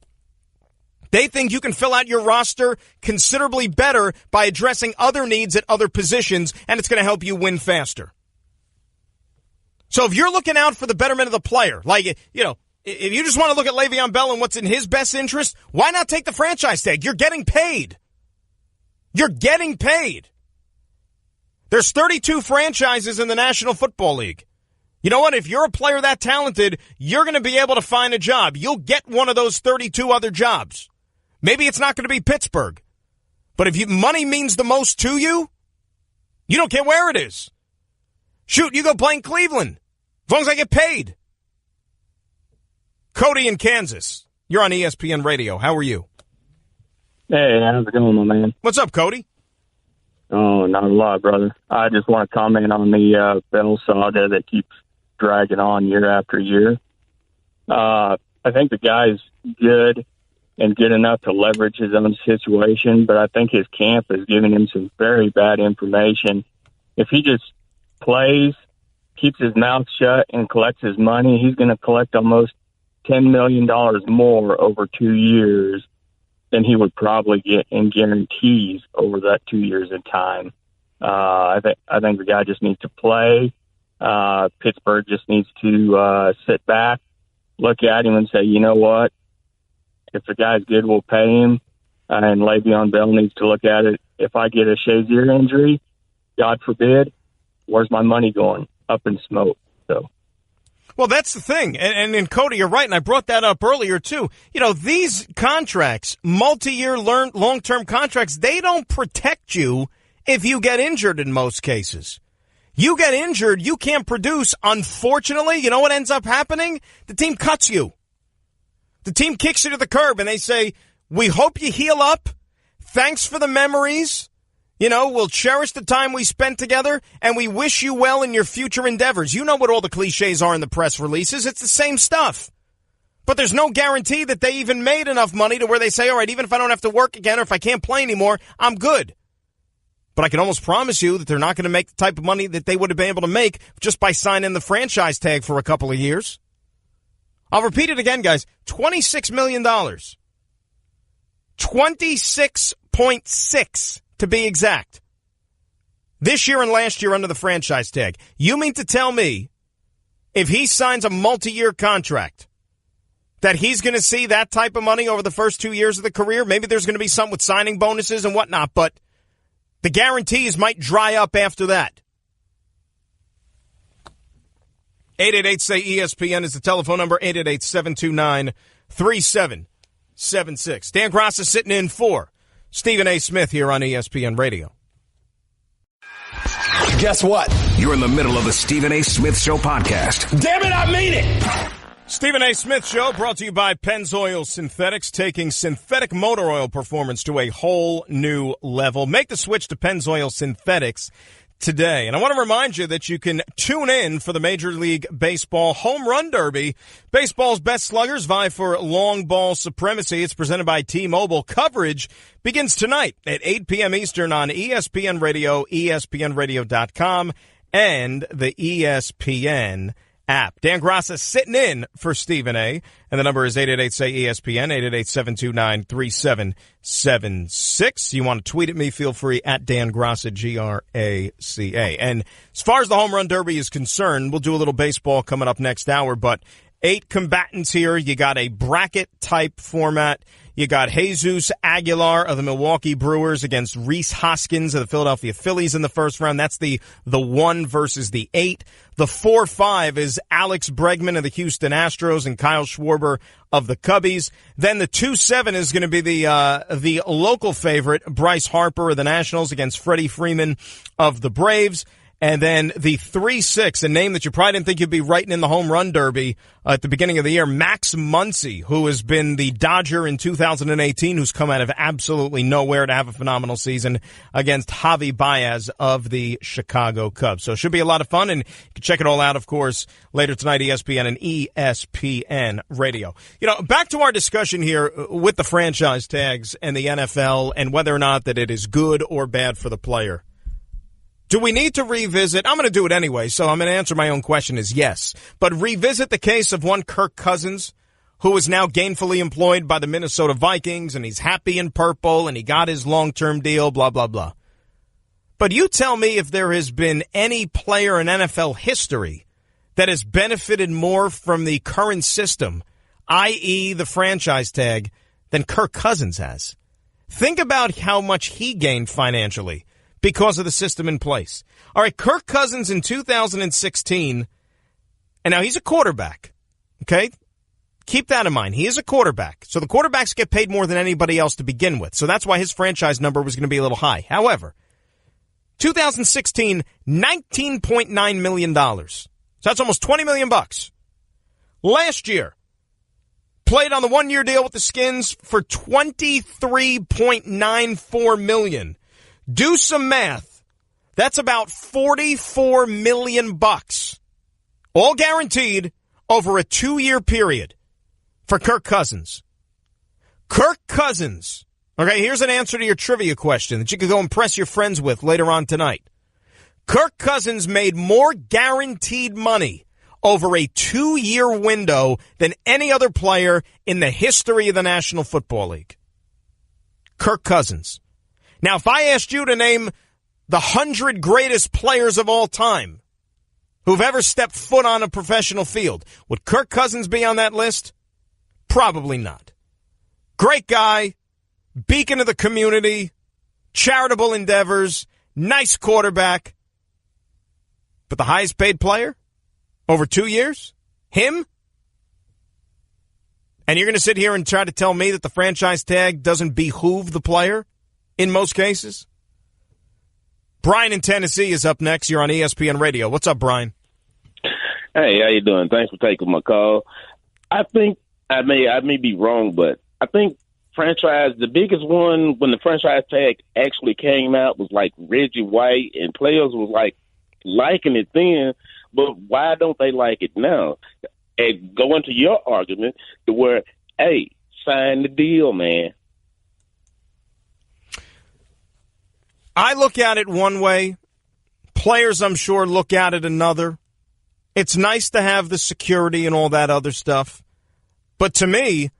They think you can fill out your roster considerably better by addressing other needs at other positions, and it's going to help you win faster. So if you're looking out for the betterment of the player, like, you know, if you just want to look at Le'Veon Bell and what's in his best interest, why not take the franchise tag? You're getting paid. You're getting paid. There's 32 franchises in the National Football League. You know what? If you're a player that talented, you're going to be able to find a job. You'll get one of those 32 other jobs. Maybe it's not going to be Pittsburgh. But if money means the most to you, you don't care where it is. Shoot, you go play in Cleveland. As long as I get paid. Cody in Kansas, you're on ESPN Radio. How are you? Hey, how's it going, my man? What's up, Cody? Oh, not a lot, brother. I just want to comment on the Bell saga that keeps dragging on year after year. I think the guy's good and good enough to leverage his own situation, but I think his camp is giving him some very bad information. If he just plays, keeps his mouth shut, and collects his money, he's going to collect almost $10 million more over 2 years than he would probably get in guarantees over that 2 years in time. I think the guy just needs to play. Pittsburgh just needs to sit back, look at him and say, you know what? If the guy's good, we'll pay him. And Le'Veon Bell needs to look at it. If I get a Shazier injury, God forbid, where's my money going? Up in smoke. So. Well, that's the thing. And Cody, you're right, and I brought that up earlier, too. You know, these contracts, multi-year long-term contracts, they don't protect you if you get injured in most cases. You get injured, you can't produce. Unfortunately, you know what ends up happening? The team cuts you. The team kicks you to the curb, and they say, we hope you heal up. Thanks for the memories. You know, we'll cherish the time we spent together, and we wish you well in your future endeavors. You know what all the cliches are in the press releases. It's the same stuff. But there's no guarantee that they even made enough money to where they say, all right, even if I don't have to work again or if I can't play anymore, I'm good. But I can almost promise you that they're not going to make the type of money that they would have been able to make just by signing the franchise tag for a couple of years. I'll repeat it again, guys. $26 million. 26.6 to be exact. This year and last year under the franchise tag. You mean to tell me if he signs a multi-year contract that he's going to see that type of money over the first 2 years of the career? Maybe there's going to be something with signing bonuses and whatnot, but the guarantees might dry up after that. 888-SAY-ESPN is the telephone number, 888-729-3776. Dan Graca is sitting in for Stephen A. Smith here on ESPN Radio. Guess what? You're in the middle of the Stephen A. Smith Show podcast. Damn it, I mean it! Stephen A. Smith Show brought to you by Pennzoil Synthetics, taking synthetic motor oil performance to a whole new level. Make the switch to Pennzoil Synthetics today. And I want to remind you that you can tune in for the Major League Baseball Home Run Derby. Baseball's best sluggers vie for long ball supremacy. It's presented by T-Mobile. Coverage begins tonight at 8 p.m. Eastern on ESPN Radio, ESPNradio.com, and the ESPN app. Dan Graca sitting in for Stephen A. And the number is 888-SAY-ESPN, 888-729-3776. You want to tweet at me, feel free, at Dan Graca, Graca. And as far as the Home Run Derby is concerned, we'll do a little baseball coming up next hour, but 8 combatants here. You got a bracket-type format. You got Jesus Aguilar of the Milwaukee Brewers against Rhys Hoskins of the Philadelphia Phillies in the first round. That's the 1 versus the 8. The 4-5 is Alex Bregman of the Houston Astros and Kyle Schwarber of the Cubbies. Then the 2-7 is going to be the local favorite, Bryce Harper of the Nationals against Freddie Freeman of the Braves. And then the 3-6, a name that you probably didn't think you'd be writing in the Home Run Derby at the beginning of the year, Max Muncy, who has been the Dodger in 2018, who's come out of absolutely nowhere to have a phenomenal season against Javi Baez of the Chicago Cubs. So it should be a lot of fun, and you can check it all out, of course, later tonight, ESPN and ESPN Radio. You know, back to our discussion here with the franchise tags and the NFL and whether or not that it is good or bad for the player. Do we need to revisit? I'm going to do it anyway, so I'm going to answer my own question is yes. But revisit the case of one Kirk Cousins, who is now gainfully employed by the Minnesota Vikings, and he's happy in purple, and he got his long-term deal, blah, blah, blah. But you tell me if there has been any player in NFL history that has benefited more from the current system, i.e. the franchise tag, than Kirk Cousins has. Think about how much he gained financially because of the system in place. All right, Kirk Cousins in 2016, and now he's a quarterback, okay? Keep that in mind. He is a quarterback, so the quarterbacks get paid more than anybody else to begin with, so that's why his franchise number was going to be a little high. However, 2016, $19.9 million. So that's almost $20 million. Last year, played on the one-year deal with the Skins for $23.94 million. Do some math. That's about $44 million, all guaranteed over a 2-year period for Kirk Cousins. Kirk Cousins. Okay, here's an answer to your trivia question that you could go impress your friends with later on tonight. Kirk Cousins made more guaranteed money over a 2-year window than any other player in the history of the National Football League. Kirk Cousins. Now, if I asked you to name the 100 greatest players of all time who've ever stepped foot on a professional field, would Kirk Cousins be on that list? Probably not. Great guy, beacon of the community, charitable endeavors, nice quarterback. But the highest paid player over 2 years? Him? And you're going to sit here and try to tell me that the franchise tag doesn't behoove the player in most cases? Brian in Tennessee is up next. You're on ESPN Radio. What's up, Brian? Hey, how you doing? Thanks for taking my call. I think I may be wrong, but I think the biggest one when the franchise tag actually came out was like Reggie White, and players was like liking it then, but why don't they like it now? And go into your argument to where, hey, sign the deal, man. I look at it one way. Players, I'm sure, look at it another. It's nice to have the security and all that other stuff. But to me,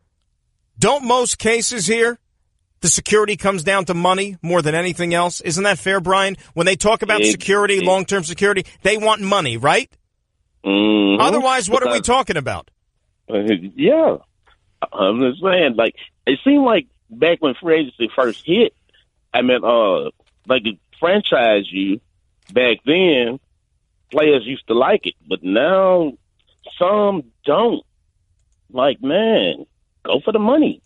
don't most cases here, the security comes down to money more than anything else? Isn't that fair, Brian? When they talk about security, long-term security, they want money, right? Mm-hmm. Otherwise, what are we talking about? Yeah. I'm just saying, like, it seemed like back when free agency first hit, I mean, like it franchised you back then, players used to like it, but now some don't. Like, man, go for the money.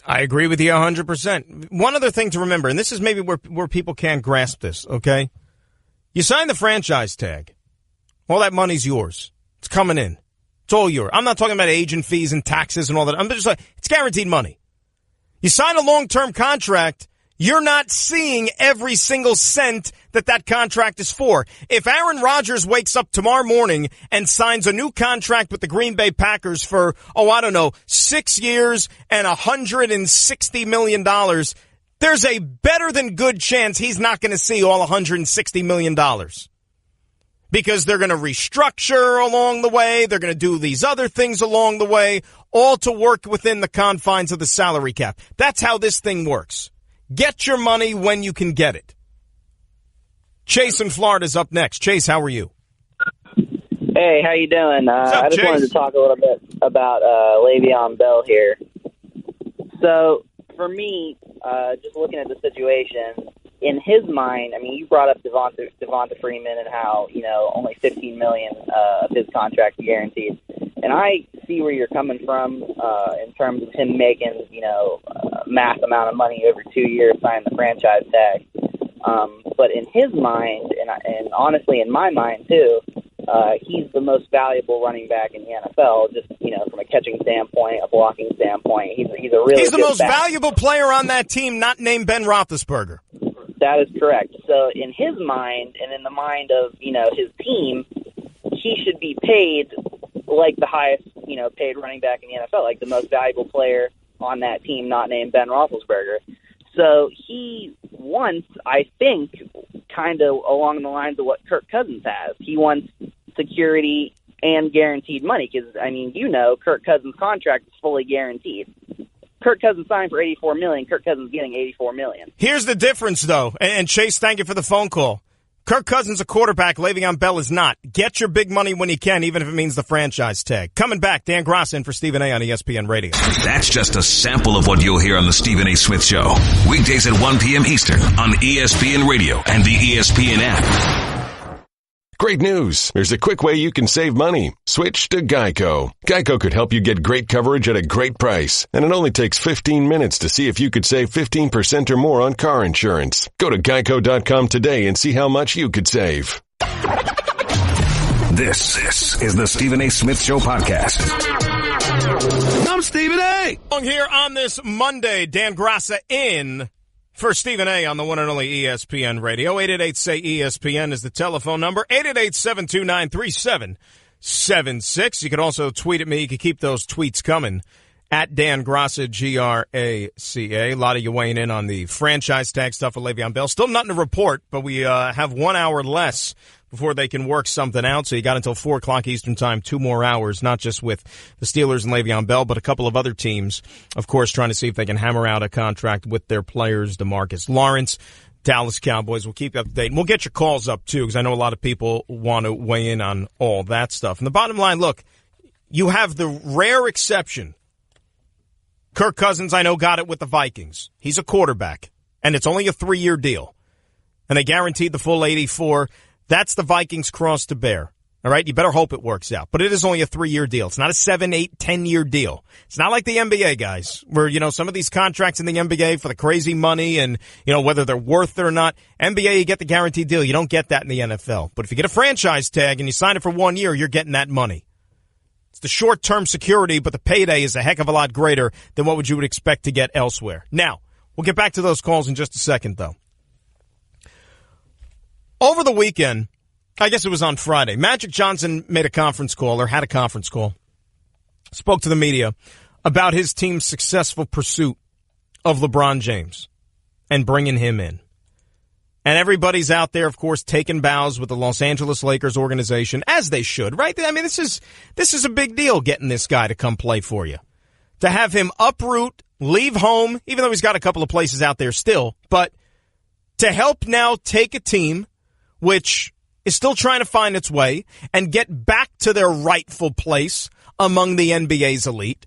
I agree with you 100%. One other thing to remember, and this is maybe where people can't grasp this, okay? You sign the franchise tag. All that money's yours. It's coming in. It's all yours. I'm not talking about agent fees and taxes and all that. I'm just like, it's guaranteed money. You sign a long-term contract, you're not seeing every single cent that contract is for. If Aaron Rodgers wakes up tomorrow morning and signs a new contract with the Green Bay Packers for, 6 years and $160 million, there's a better than good chance he's not going to see all $160 million. Because they're going to restructure along the way. They're going to do these other things along the way, all to work within the confines of the salary cap. That's how this thing works. Get your money when you can get it. Chase in Florida is up next. Chase, how are you? Hey, how you doing? I just wanted to talk a little bit about Le'Veon Bell here. So, for me, just looking at the situation, in his mind, I mean, you brought up Devonta Freeman and how, only $15 million of his contract is guaranteed. And I see where you're coming from in terms of him making, a mass amount of money over 2 years signing the franchise tag. But in his mind, and honestly in my mind too, he's the most valuable running back in the NFL, just, from a catching standpoint, a blocking standpoint. He's the most valuable player on that team, not named Ben Roethlisberger. That is correct. So in his mind and in the mind of, his team, he should be paid like the highest, paid running back in the NFL, like the most valuable player on that team, not named Ben Roethlisberger. So he wants, I think, kind of along the lines of what Kirk Cousins has. He wants security and guaranteed money because, Kirk Cousins' contract is fully guaranteed. Kirk Cousins signed for $84 million. Kirk Cousins getting $84 million. Here's the difference, though. And Chase, thank you for the phone call. Kirk Cousins a quarterback. Le'Veon Bell is not. Get your big money when you can, even if it means the franchise tag. Coming back, Dan Graca in for Stephen A. on ESPN Radio. That's just a sample of what you'll hear on the Stephen A. Smith Show. Weekdays at 1 p.m. Eastern on ESPN Radio and the ESPN app. Great news. There's a quick way you can save money. Switch to Geico. Geico could help you get great coverage at a great price. And it only takes 15 minutes to see if you could save 15% or more on car insurance. Go to geico.com today and see how much you could save. This is the Stephen A. Smith Show podcast. I'm Stephen A. Here on this Monday, Dan Graca in For Stephen A. on the one and only ESPN Radio, 888-SAY-ESPN is the telephone number, 888-729-3776. You can also tweet at me. You can keep those tweets coming. At Dan Graca, Graca. A lot of you weighing in on the franchise tag stuff with Le'Veon Bell. Still nothing to report, but we have 1 hour less before they can work something out. So you got until 4 o'clock Eastern time, 2 more hours, not just with the Steelers and Le'Veon Bell, but a couple of other teams, of course, trying to see if they can hammer out a contract with their players, DeMarcus Lawrence, Dallas Cowboys. We'll keep you up to date. And we'll get your calls up, too, because I know a lot of people want to weigh in on all that stuff. And the bottom line, look, you have the rare exception. Kirk Cousins, I know, got it with the Vikings. He's a quarterback, and it's only a 3-year deal. And they guaranteed the full 84. That's the Vikings' cross to bear. All right? You better hope it works out. But it is only a 3-year deal. It's not a 7, 8, 10-year deal. It's not like the NBA, guys, where, some of these contracts in the NBA for the crazy money and, whether they're worth it or not. NBA, you get the guaranteed deal. You don't get that in the NFL. But if you get a franchise tag and you sign it for 1 year, you're getting that money. It's the short-term security, but the payday is a heck of a lot greater than what you would expect to get elsewhere. Now, we'll get back to those calls in just a second, though. Over the weekend, I guess it was on Friday, Magic Johnson made a conference call, or had a conference call, spoke to the media about his team's successful pursuit of LeBron James and bringing him in. And everybody's out there, of course, taking bows with the Los Angeles Lakers organization, as they should, right? I mean, this is a big deal, getting this guy to come play for you. To have him uproot, leave home, even though he's got a couple of places out there still, but to help now take a team which is still trying to find its way and get back to their rightful place among the NBA's elite,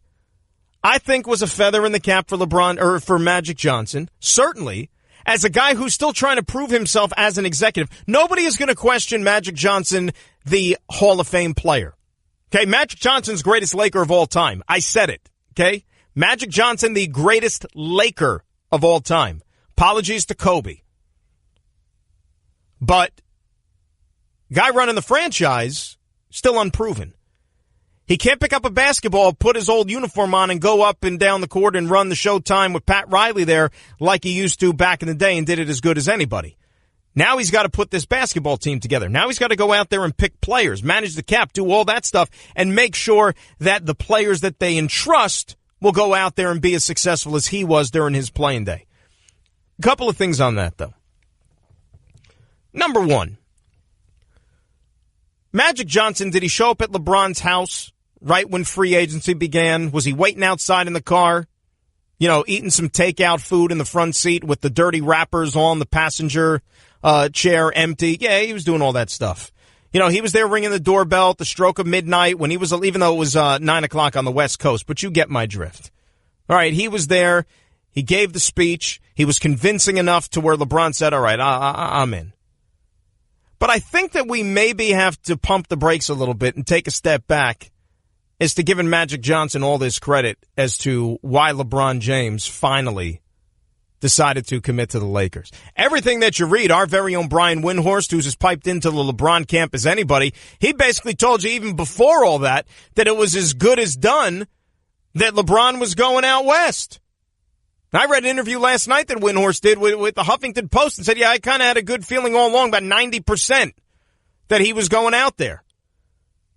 I think was a feather in the cap for LeBron, or for Magic Johnson. Certainly, as a guy who's still trying to prove himself as an executive, nobody is going to question Magic Johnson, the Hall of Fame player. Okay, Magic Johnson's greatest Laker of all time. I said it, okay? Magic Johnson, the greatest Laker of all time. Apologies to Kobe. But guy running the franchise, still unproven. He can't pick up a basketball, put his old uniform on, and go up and down the court and run the Showtime with Pat Riley there like he used to back in the day and did it as good as anybody. Now he's got to put this basketball team together. Now he's got to go out there and pick players, manage the cap, do all that stuff, and make sure that the players that they entrust will go out there and be as successful as he was during his playing day. A couple of things on that, though. Number one, Magic Johnson, did he show up at LeBron's house right when free agency began? Was he waiting outside in the car, eating some takeout food in the front seat with the dirty wrappers on the passenger chair empty? Yeah, he was doing all that stuff. He was there ringing the doorbell at the stroke of midnight when he was, even though it was 9 o'clock on the West Coast, but you get my drift. All right, he was there. He gave the speech. He was convincing enough to where LeBron said, all right, I'm in. But I think that we maybe have to pump the brakes a little bit and take a step back as to giving Magic Johnson all this credit as to why LeBron James finally decided to commit to the Lakers. Everything that you read, our very own Brian Windhorst, who's as piped into the LeBron camp as anybody, he basically told you even before all that it was as good as done that LeBron was going out west. I read an interview last night that Windhorst did with the Huffington Post and said, yeah, I kind of had a good feeling all along, about 90%, that he was going out there.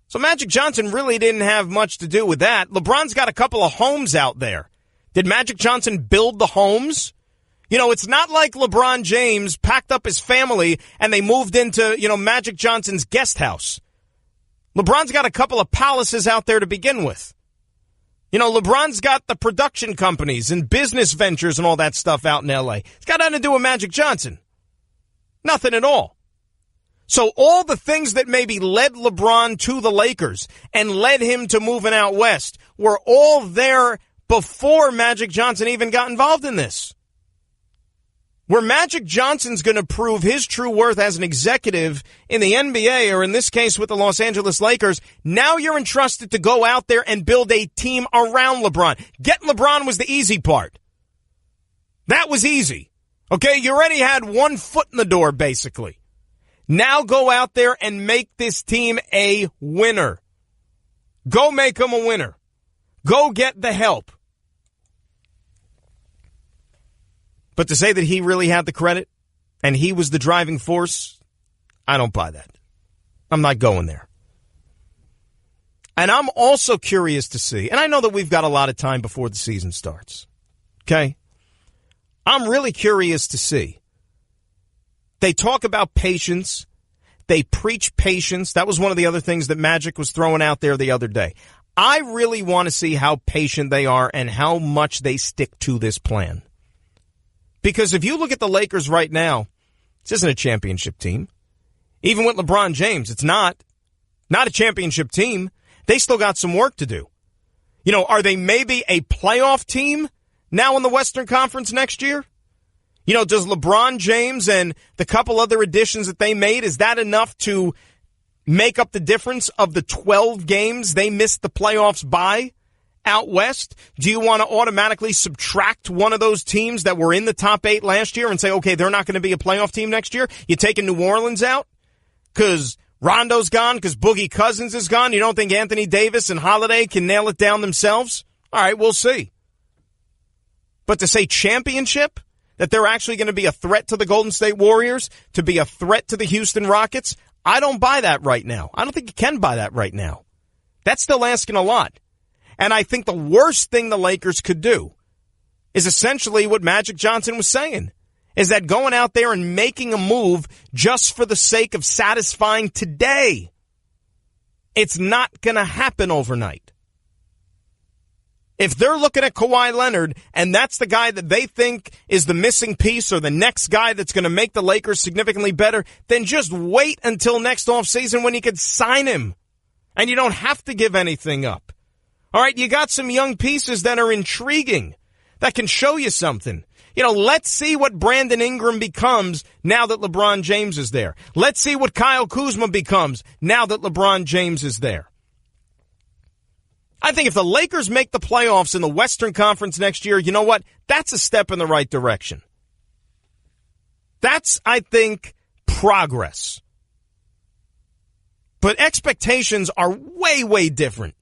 So Magic Johnson really didn't have much to do with that. LeBron's got a couple of homes out there. Did Magic Johnson build the homes? It's not like LeBron James packed up his family and they moved into, Magic Johnson's guest house. LeBron's got a couple of palaces out there to begin with. LeBron's got the production companies and business ventures and all that stuff out in L.A. It's got nothing to do with Magic Johnson. Nothing at all. So all the things that maybe led LeBron to the Lakers and led him to moving out west were all there before Magic Johnson even got involved in this. Where Magic Johnson's going to prove his true worth as an executive in the NBA, or in this case with the Los Angeles Lakers, now you're entrusted to go out there and build a team around LeBron. Getting LeBron was the easy part. That was easy. Okay, you already had one foot in the door, basically. Now go out there and make this team a winner. Go make them a winner. Go get the help. But to say that he really had the credit and he was the driving force, I don't buy that. I'm not going there. And I'm also curious to see, and I know that we've got a lot of time before the season starts, okay? I'm really curious to see. They talk about patience. They preach patience. That was one of the other things that Magic was throwing out there the other day. I really want to see how patient they are and how much they stick to this plan. Because if you look at the Lakers right now, this isn't a championship team. Even with LeBron James, it's not a championship team. They still got some work to do. You know, are they maybe a playoff team now in the Western Conference next year? You know, does LeBron James and the couple other additions that they made, is that enough to make up the difference of the 12 games they missed the playoffs by out west? Do you want to automatically subtract one of those teams that were in the top 8 last year and say, okay, they're not going to be a playoff team next year? You taking New Orleans out because Rondo's gone, because Boogie Cousins is gone? You don't think Anthony Davis and Holiday can nail it down themselves? All right, we'll see. But to say championship, that they're actually going to be a threat to the Golden State Warriors, to be a threat to the Houston Rockets, I don't buy that right now. I don't think you can buy that right now. That's still asking a lot. And I think the worst thing the Lakers could do is essentially what Magic Johnson was saying, is that going out there and making a move just for the sake of satisfying today. It's not going to happen overnight. If they're looking at Kawhi Leonard and that's the guy that they think is the missing piece or the next guy that's going to make the Lakers significantly better, then just wait until next offseason when you can sign him. And you don't have to give anything up. All right, you got some young pieces that are intriguing, that can show you something. You know, let's see what Brandon Ingram becomes now that LeBron James is there. Let's see what Kyle Kuzma becomes now that LeBron James is there. I think if the Lakers make the playoffs in the Western Conference next year, you know what? That's a step in the right direction. That's, I think, progress. But expectations are way, way different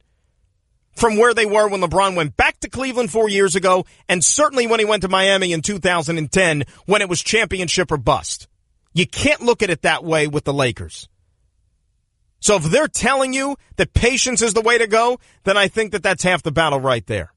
from where they were when LeBron went back to Cleveland 4 years ago, and certainly when he went to Miami in 2010 when it was championship or bust. You can't look at it that way with the Lakers. So if they're telling you that patience is the way to go, then I think that that's half the battle right there.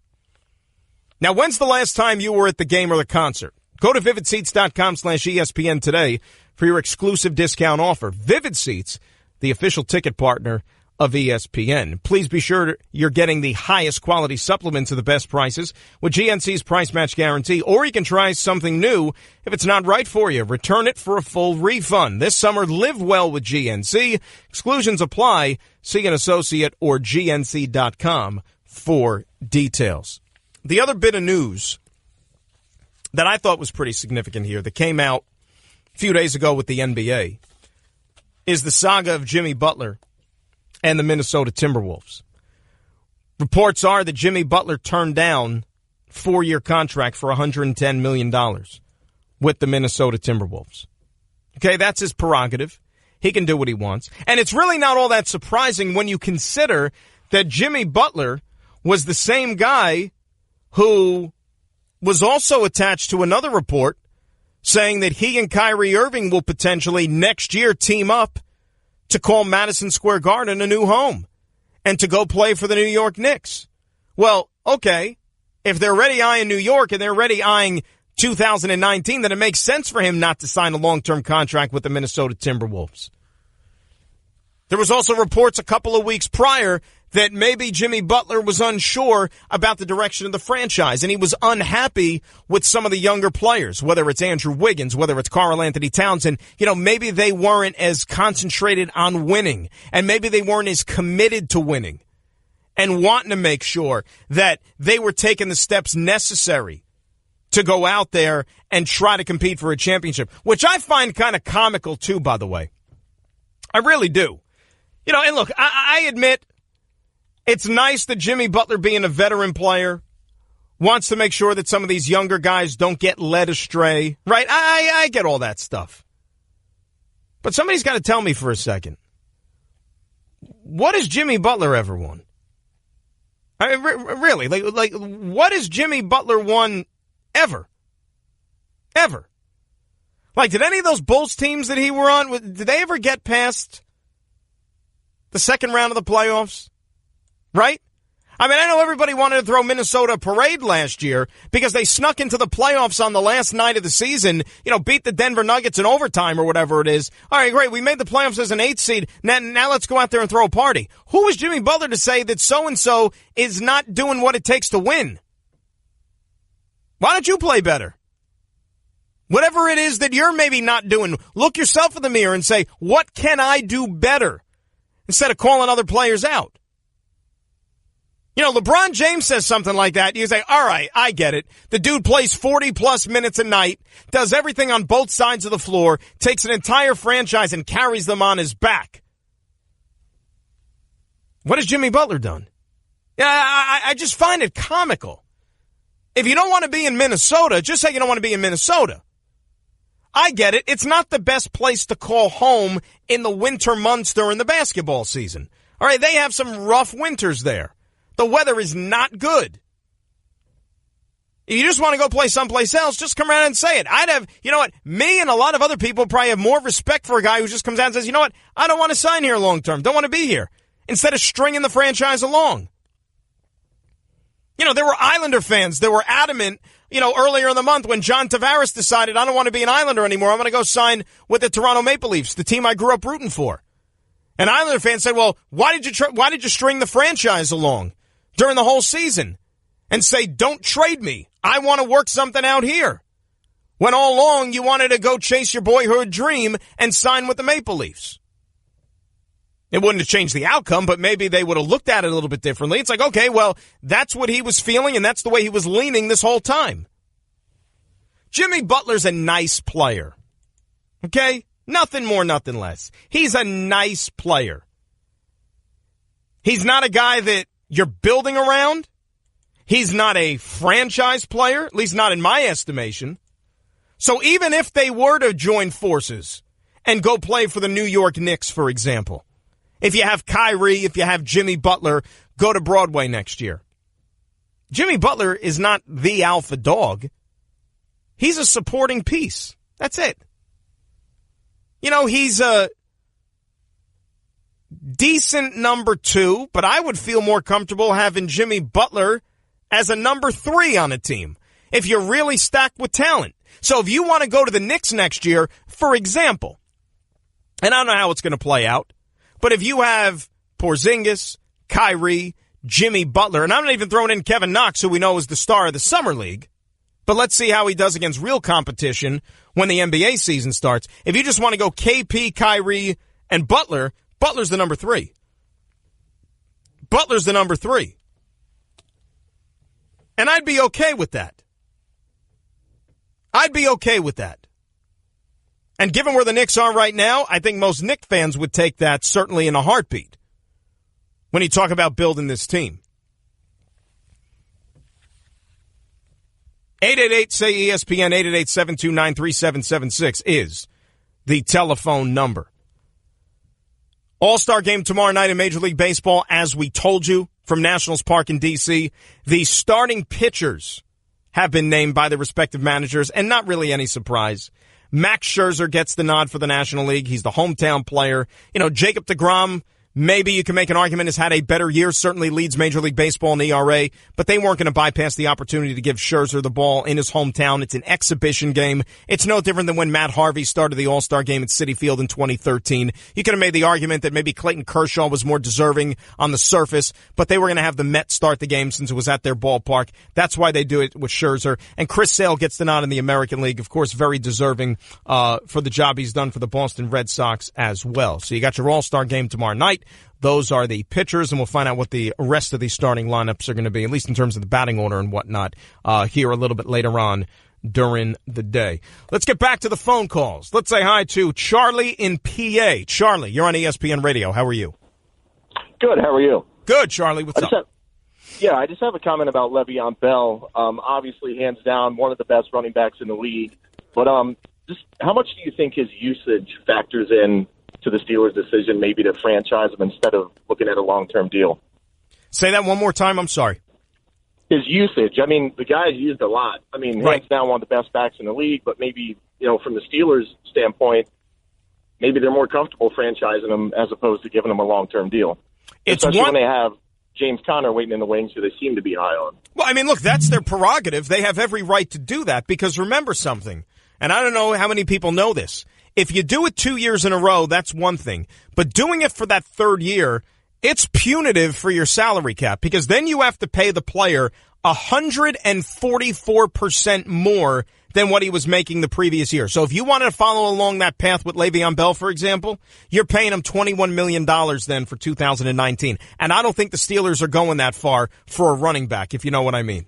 Now, when's the last time you were at the game or the concert? Go to vividseats.com/ESPN today for your exclusive discount offer. Vivid Seats, the official ticket partner of ESPN. Please be sure you're getting the highest quality supplements at the best prices with GNC's price match guarantee, or you can try something new. If it's not right for you, return it for a full refund. This summer, live well with GNC. Exclusions apply. See an associate or GNC.com for details. The other bit of news that I thought was pretty significant here that came out a few days ago with the NBA is the saga of Jimmy Butler and the Minnesota Timberwolves. Reports are that Jimmy Butler turned down a 4-year contract for $110 million with the Minnesota Timberwolves. Okay, that's his prerogative. He can do what he wants. And it's really not all that surprising when you consider that Jimmy Butler was the same guy who was also attached to another report saying that he and Kyrie Irving will potentially next year team up to call Madison Square Garden a new home and to go play for the New York Knicks. Well, okay, if they're already eyeing New York and they're already eyeing 2019, then it makes sense for him not to sign a long-term contract with the Minnesota Timberwolves. There was also reports a couple of weeks prior that maybe Jimmy Butler was unsure about the direction of the franchise, and he was unhappy with some of the younger players, whether it's Andrew Wiggins, whether it's Karl Anthony Towns, and, you know, maybe they weren't as concentrated on winning, and maybe they weren't as committed to winning, and wanting to make sure that they were taking the steps necessary to go out there and try to compete for a championship, which I find kind of comical too, by the way. I really do. You know, and look, I admit it's nice that Jimmy Butler, being a veteran player, wants to make sure that some of these younger guys don't get led astray, right? I get all that stuff. But somebody's got to tell me for a second, what has Jimmy Butler ever won? I mean, really, like, what has Jimmy Butler won ever? Ever. Like, did any of those Bulls teams that he were on, did they ever get past the second round of the playoffs? Right? I mean, I know everybody wanted to throw Minnesota a parade last year because they snuck into the playoffs on the last night of the season, beat the Denver Nuggets in overtime or whatever it is. All right, great. We made the playoffs as an 8 seed. Now let's go out there and throw a party. Who was Jimmy Butler to say that so-and-so is not doing what it takes to win? Why don't you play better? Whatever it is that you're maybe not doing, look yourself in the mirror and say, what can I do better? Instead of calling other players out. LeBron James says something like that. You say, all right, I get it. The dude plays 40-plus minutes a night, does everything on both sides of the floor, takes an entire franchise and carries them on his back. What has Jimmy Butler done? Yeah, I just find it comical. If you don't want to be in Minnesota, just say you don't want to be in Minnesota. I get it. It's not the best place to call home in the winter months during the basketball season. All right, they have some rough winters there. The weather is not good. If you just want to go play someplace else, just come around and say it. I'd have, me and a lot of other people probably have more respect for a guy who just comes out and says, I don't want to sign here long term. Don't want to be here. Instead of stringing the franchise along. There were Islander fans that were adamant, earlier in the month when John Tavares decided, I don't want to be an Islander anymore. I'm going to go sign with the Toronto Maple Leafs, the team I grew up rooting for. And Islander fans said, well, why did you string the franchise along during the whole season and say, don't trade me. I want to work something out here. When all along you wanted to go chase your boyhood dream and sign with the Maple Leafs. It wouldn't have changed the outcome, but maybe they would have looked at it a little bit differently. It's like, okay, well, that's what he was feeling, and that's the way he was leaning this whole time. Jimmy Butler's a nice player. Okay? Nothing more, nothing less. He's a nice player. He's not a guy that you're building around. He's not a franchise player, at least not in my estimation. So even if they were to join forces and go play for the New York Knicks, for example, if you have Kyrie, if you have Jimmy Butler, go to Broadway next year. Jimmy Butler is not the alpha dog. He's a supporting piece. That's it. He's a decent number 2, but I would feel more comfortable having Jimmy Butler as a number 3 on a team if you're really stacked with talent. So if you want to go to the Knicks next year, for example, and I don't know how it's going to play out, but if you have Porzingis, Kyrie, Jimmy Butler, and I'm not even throwing in Kevin Knox, who we know is the star of the Summer League, but let's see how he does against real competition when the NBA season starts. If you just want to go KP, Kyrie, and Butler, Butler's the number 3. Butler's the number 3. And I'd be okay with that. I'd be okay with that. And given where the Knicks are right now, I think most Knicks fans would take that certainly in a heartbeat when you talk about building this team. 888-SAY-ESPN, 888-729-3776 is the telephone number. All-Star game tomorrow night in Major League Baseball, as we told you, from Nationals Park in D.C. The starting pitchers have been named by the respective managers, and not really any surprise. Max Scherzer gets the nod for the National League. He's the hometown player. Jacob deGrom, maybe you can make an argument, has had a better year, certainly leads Major League Baseball in ERA, but they weren't going to bypass the opportunity to give Scherzer the ball in his hometown. It's an exhibition game. It's no different than when Matt Harvey started the All-Star game at Citi Field in 2013. You could have made the argument that maybe Clayton Kershaw was more deserving on the surface, but they were going to have the Mets start the game since it was at their ballpark. That's why they do it with Scherzer. And Chris Sale gets the nod in the American League, of course, very deserving for the job he's done for the Boston Red Sox as well. So you got your All-Star game tomorrow night. Those are the pitchers, and we'll find out what the rest of the starting lineups are going to be, at least in terms of the batting order and whatnot, here a little bit later on during the day. Let's get back to the phone calls. Let's say hi to Charlie in PA. Charlie, you're on ESPN Radio. How are you? Good. How are you? Good, Charlie. What's up? I just have a comment about Le'Veon Bell. Obviously, hands down, one of the best running backs in the league. But just how much do you think his usage factors in to the Steelers' decision maybe to franchise him instead of looking at a long-term deal? Say that one more time. I'm sorry. his usage. I mean, the guy's used a lot. I mean, hands down one of the best backs in the league, but maybe, from the Steelers' standpoint, maybe they're more comfortable franchising him as opposed to giving him a long-term deal. Especially when they have James Conner waiting in the wings, who they seem to be high on. Well, I mean, look, that's their prerogative. They have every right to do that because remember something, and I don't know how many people know this. If you do it 2 years in a row, that's one thing. But doing it for that third year, it's punitive for your salary cap because then you have to pay the player 144% more than what he was making the previous year. So if you wanted to follow along that path with Le'Veon Bell, for example, you're paying him $21 million then for 2019. And I don't think the Steelers are going that far for a running back, if you know what I mean.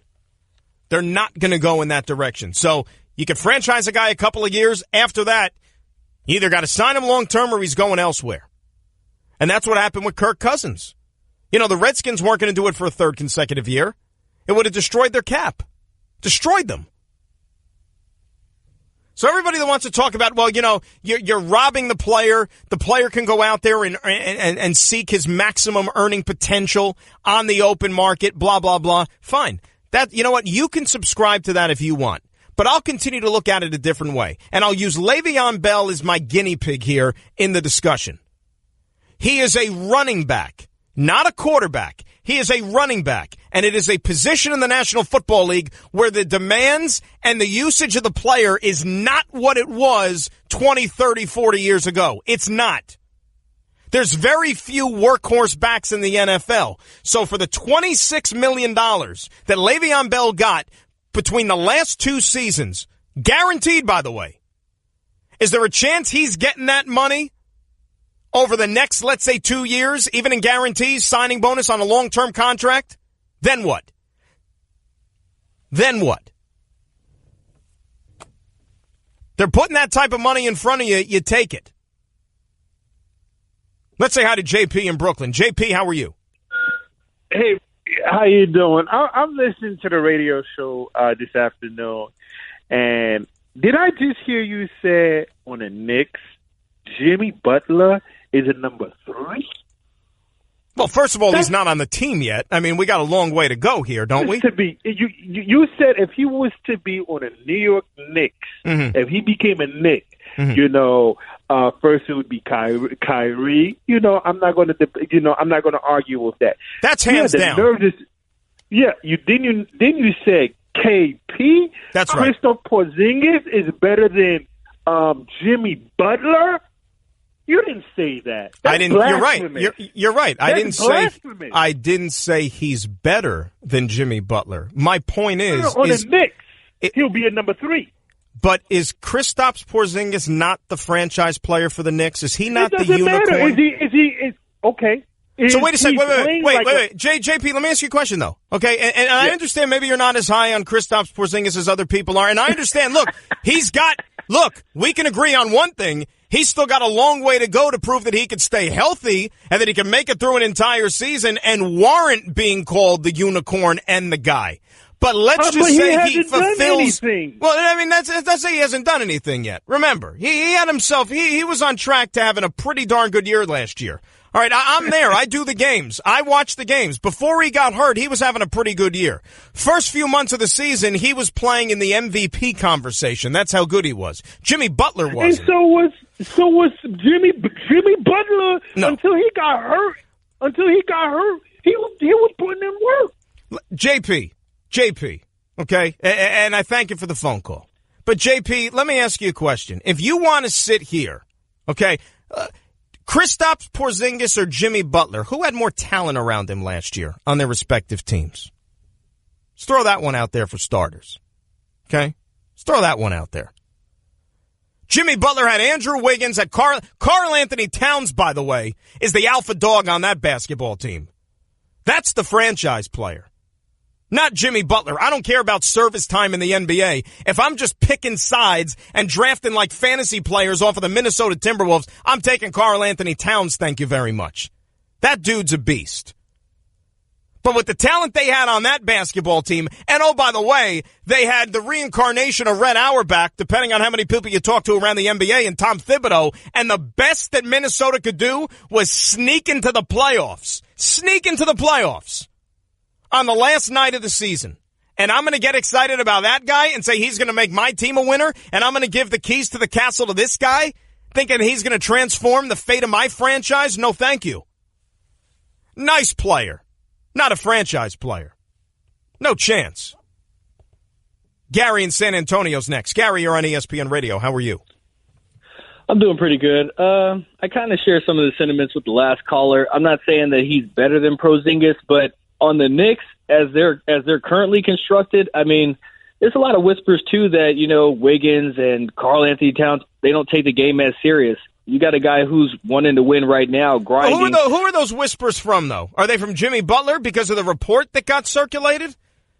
They're not going to go in that direction. So you can franchise a guy a couple of years. After that, you either got to sign him long-term or he's going elsewhere. And that's what happened with Kirk Cousins. The Redskins weren't going to do it for a third consecutive year. It would have destroyed their cap. Destroyed them. So everybody that wants to talk about, well, you're robbing the player can go out there and seek his maximum earning potential on the open market, blah, blah, blah. Fine. You know what? You can subscribe to that if you want. But I'll continue to look at it a different way. And I'll use Le'Veon Bell as my guinea pig here in the discussion. He is a running back, not a quarterback. He is a running back, and it is a position in the National Football League where the demands and the usage of the player is not what it was 20, 30, 40 years ago. It's not. There's very few workhorse backs in the NFL. So for the $26 million that Le'Veon Bell got between the last two seasons, guaranteed, by the way, is there a chance he's getting that money over the next, let's say, 2 years, even in guarantees, signing bonus on a long-term contract? Then what? Then what? They're putting that type of money in front of you, you take it. Let's say hi to JP in Brooklyn. JP, how are you? Hey, how you doing? I'm listening to the radio show this afternoon, and did I just hear you say on the Knicks, Jimmy Butler is a number 3? Well, first of all, he's not on the team yet. I mean, we got a long way to go here, don't we? You said if he was to be on a New York Knicks, if he became a Knick, first it would be Kyrie. I'm not going to argue with that. That's hands down. Then you said KP. That's right. Kristaps Porzingis is better than Jimmy Butler. You didn't say that. I didn't. Blasphemy. You're right. Blasphemy. I didn't say he's better than Jimmy Butler. My point is, on the Knicks, he'll be a number 3. But is Kristaps Porzingis not the franchise player for the Knicks? Is he not the unicorn? Matter. Is he? Okay. So wait a second. Wait. JP, let me ask you a question, though. Okay, and I understand maybe you're not as high on Kristaps Porzingis as other people are, and I understand. Look, we can agree on one thing. He's still got a long way to go to prove that he could stay healthy and that he can make it through an entire season and warrant being called the unicorn and the guy. But let's just say he fulfills. Well, I mean, that's say he hasn't done anything yet. Remember, he had himself. He was on track to having a pretty darn good year last year. All right, I'm there. I do the games. I watch the games. Before he got hurt, he was having a pretty good year. First few months of the season, he was playing in the MVP conversation. That's how good he was. Jimmy Butler wasn't. And so was Jimmy Butler until he got hurt. He was putting in work. JP, okay? And I thank you for the phone call. But JP, let me ask you a question. If you want to sit here, okay, Kristaps Porzingis or Jimmy Butler, who had more talent around him last year on their respective teams? Let's throw that one out there for starters. Okay? Let's throw that one out there. Jimmy Butler had Andrew Wiggins, had Karl Anthony Towns, by the way, is the alpha dog on that basketball team. That's the franchise player. Not Jimmy Butler. I don't care about service time in the NBA. If I'm just picking sides and drafting like fantasy players off of the Minnesota Timberwolves, I'm taking Karl Anthony Towns, thank you very much. That dude's a beast. But with the talent they had on that basketball team, and oh, by the way, they had the reincarnation of Red Auerbach, depending on how many people you talk to around the NBA, and Tom Thibodeau, and the best that Minnesota could do was sneak into the playoffs. on the last night of the season, and I'm going to get excited about that guy and say he's going to make my team a winner, and I'm going to give the keys to the castle to this guy, thinking he's going to transform the fate of my franchise? No, thank you. Nice player. Not a franchise player. No chance. Gary in San Antonio's next. Gary, you're on ESPN Radio. How are you? I'm doing pretty good. I kind of share some of the sentiments with the last caller. I'm not saying that he's better than Porzingis, but on the Knicks, as they're currently constructed, I mean, there's a lot of whispers too that, you know, Wiggins and Karl Anthony Towns, they don't take the game as serious. You got a guy who's wanting to win right now, grinding. Who are those whispers from, though? Are they from Jimmy Butler because of the report that got circulated?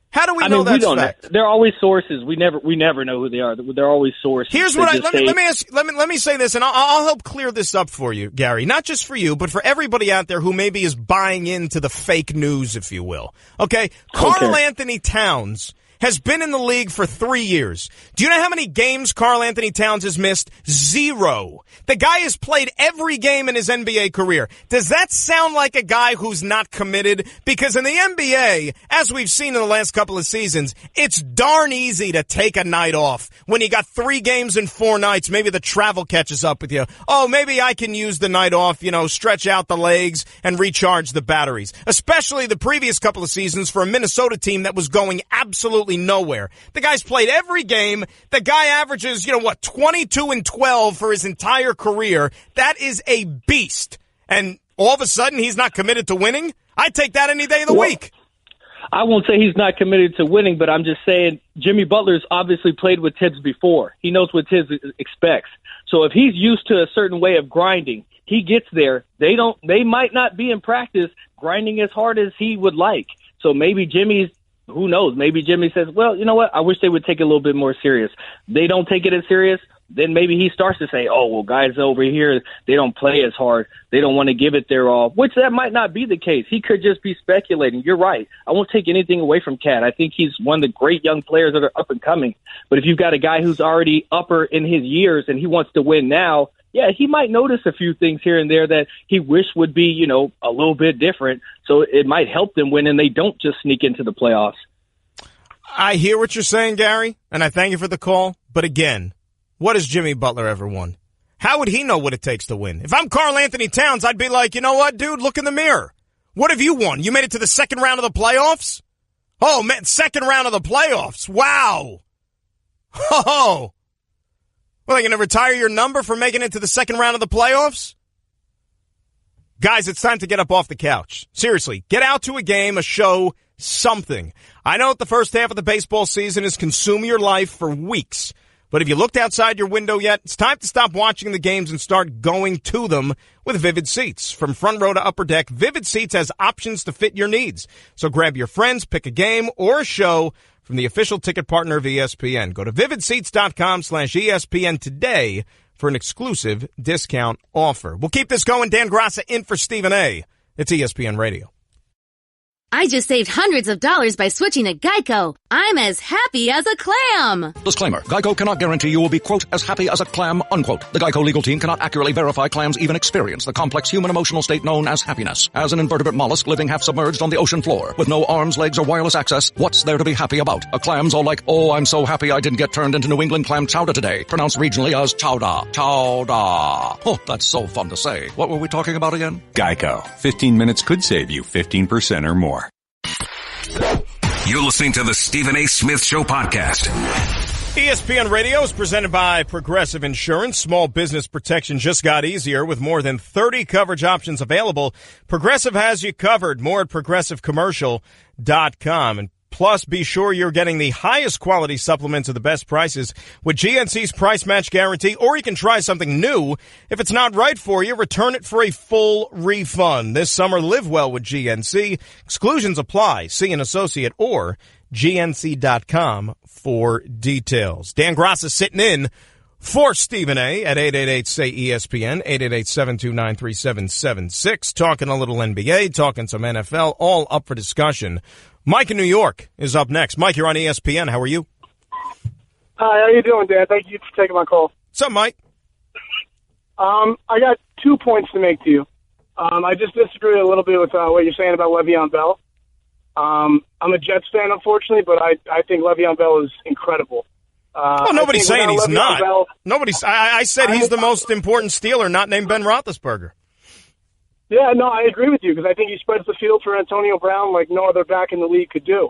How do we know that's fact? They're always sources. We never know who they are. They're always sources. Here's what let me say this, and I'll help clear this up for you, Gary. Not just for you, but for everybody out there who maybe is buying into the fake news, if you will. Okay, Karl Anthony Towns has been in the league for 3 years. Do you know how many games Karl Anthony Towns has missed? 0. The guy has played every game in his NBA career. Does that sound like a guy who's not committed? Because in the NBA, as we've seen in the last couple of seasons, it's darn easy to take a night off. When you got 3 games in 4 nights, maybe the travel catches up with you. Oh, maybe I can use the night off, you know, stretch out the legs and recharge the batteries. Especially the previous couple of seasons for a Minnesota team that was going absolutely nowhere. The guy's played every game. The guy averages, 22 and 12 for his entire career. That is a beast. And all of a sudden, he's not committed to winning? I'd take that any day of the week. I won't say he's not committed to winning, but I'm just saying Jimmy Butler's obviously played with Tibbs before. He knows what Tibbs expects. So if he's used to a certain way of grinding, he gets there. They might not be in practice grinding as hard as he would like. So maybe who knows? Maybe Jimmy says, well, you know what? I wish they would take it a little bit more serious. They don't take it as serious. Then maybe he starts to say, oh, well, guys over here, they don't play as hard. They don't want to give it their all, which that might not be the case. He could just be speculating. You're right. I won't take anything away from Cat. I think he's one of the great young players that are up and coming. But if you've got a guy who's already upper in his years and he wants to win now, yeah, he might notice a few things here and there that he wish would be, a little bit different. So it might help them win and they don't just sneak into the playoffs. I hear what you're saying, Gary, and I thank you for the call. But again, what has Jimmy Butler ever won? How would he know what it takes to win? If I'm Karl Anthony Towns, I'd be like, you know what, dude, look in the mirror. What have you won? You made it to the second round of the playoffs? Oh, man, second round of the playoffs. Wow. Oh. Well, are you going to retire your number for making it to the second round of the playoffs? Guys, it's time to get up off the couch. Seriously, get out to a game, a show, something. I know that the first half of the baseball season has consumed your life for weeks. But have you looked outside your window yet? It's time to stop watching the games and start going to them with Vivid Seats. From front row to upper deck, Vivid Seats has options to fit your needs. So grab your friends, pick a game or a show from the official ticket partner of ESPN. Go to vividseats.com/ESPN today for an exclusive discount offer. We'll keep this going. Dan Graca in for Stephen A. It's ESPN Radio. I just saved hundreds of dollars by switching to Geico. I'm as happy as a clam. Disclaimer. Geico cannot guarantee you will be, quote, as happy as a clam, unquote. The Geico legal team cannot accurately verify clams even experience the complex human emotional state known as happiness. As an invertebrate mollusk living half submerged on the ocean floor with no arms, legs, or wireless access, what's there to be happy about? A clam's all like, oh, I'm so happy I didn't get turned into New England clam chowder today. Pronounced regionally as chowder. Chowder. Oh, that's so fun to say. What were we talking about again? Geico. 15 minutes could save you 15% or more. You're listening to the Stephen A. Smith Show podcast. ESPN Radio is presented by Progressive Insurance. Small business protection just got easier with more than 30 coverage options available. Progressive has you covered. More at progressivecommercial.com. And plus, be sure you're getting the highest quality supplements at the best prices with GNC's price match guarantee, or you can try something new. If it's not right for you, return it for a full refund. This summer, live well with GNC. Exclusions apply. See an associate or GNC.com for details. Dan Graca sitting in for Stephen A. at 888-SAY-ESPN, 888-729-3776. Talking a little NBA, talking some NFL, all up for discussion. Mike in New York is up next. Mike, you're on ESPN. How are you? Hi, how you doing, Dan? Thank you for taking my call. What's up, Mike? I got 2 points to make to you. I just disagree a little bit with what you're saying about Le'Veon Bell. I'm a Jets fan, unfortunately, but I think Le'Veon Bell is incredible. Well, nobody's saying he's not. Bell, I said he's the most important Steeler, not named Ben Roethlisberger. Yeah, no, I agree with you because I think he spreads the field for Antonio Brown like no other back in the league could do.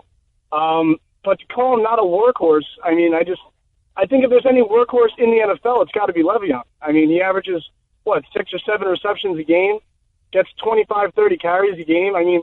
But to call him not a workhorse, I mean, I think if there's any workhorse in the NFL, it's got to be Le'Veon. I mean, he averages, 6 or 7 receptions a game, gets 25, 30 carries a game. I mean,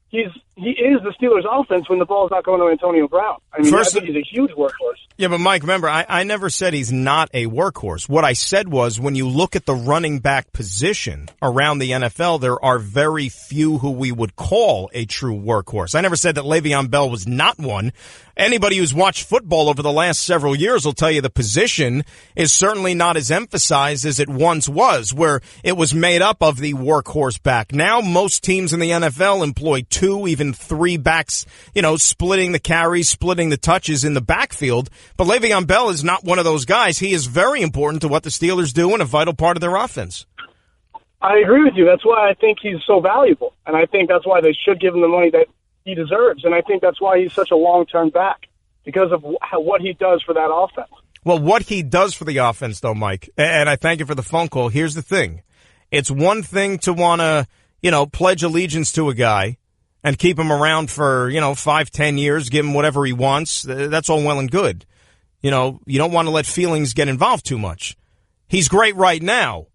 he is the Steelers' offense when the ball's not going to Antonio Brown. I mean, I think he's a huge workhorse. Yeah, but Mike, remember, I never said he's not a workhorse. What I said was when you look at the running back position around the NFL, there are very few who we would call a true workhorse. I never said that Le'Veon Bell was not one. Anybody who's watched football over the last several years will tell you the position is certainly not as emphasized as it once was, where it was made up of the workhorse back. Now, most teams in the NFL employ 2, even 3 backs, splitting the carries, splitting the touches in the backfield. But Le'Veon Bell is not one of those guys. He is very important to what the Steelers do and a vital part of their offense. I agree with you. That's why I think he's so valuable. And I think that's why they should give him the money that he deserves. And I think that's why he's such a long-term back, because of what he does for that offense. Well, what he does for the offense, though, Mike, and I thank you for the phone call, here's the thing. It's one thing to want to, pledge allegiance to a guy and keep him around for, 5, 10 years, give him whatever he wants. That's all well and good. You don't want to let feelings get involved too much. He's great right now.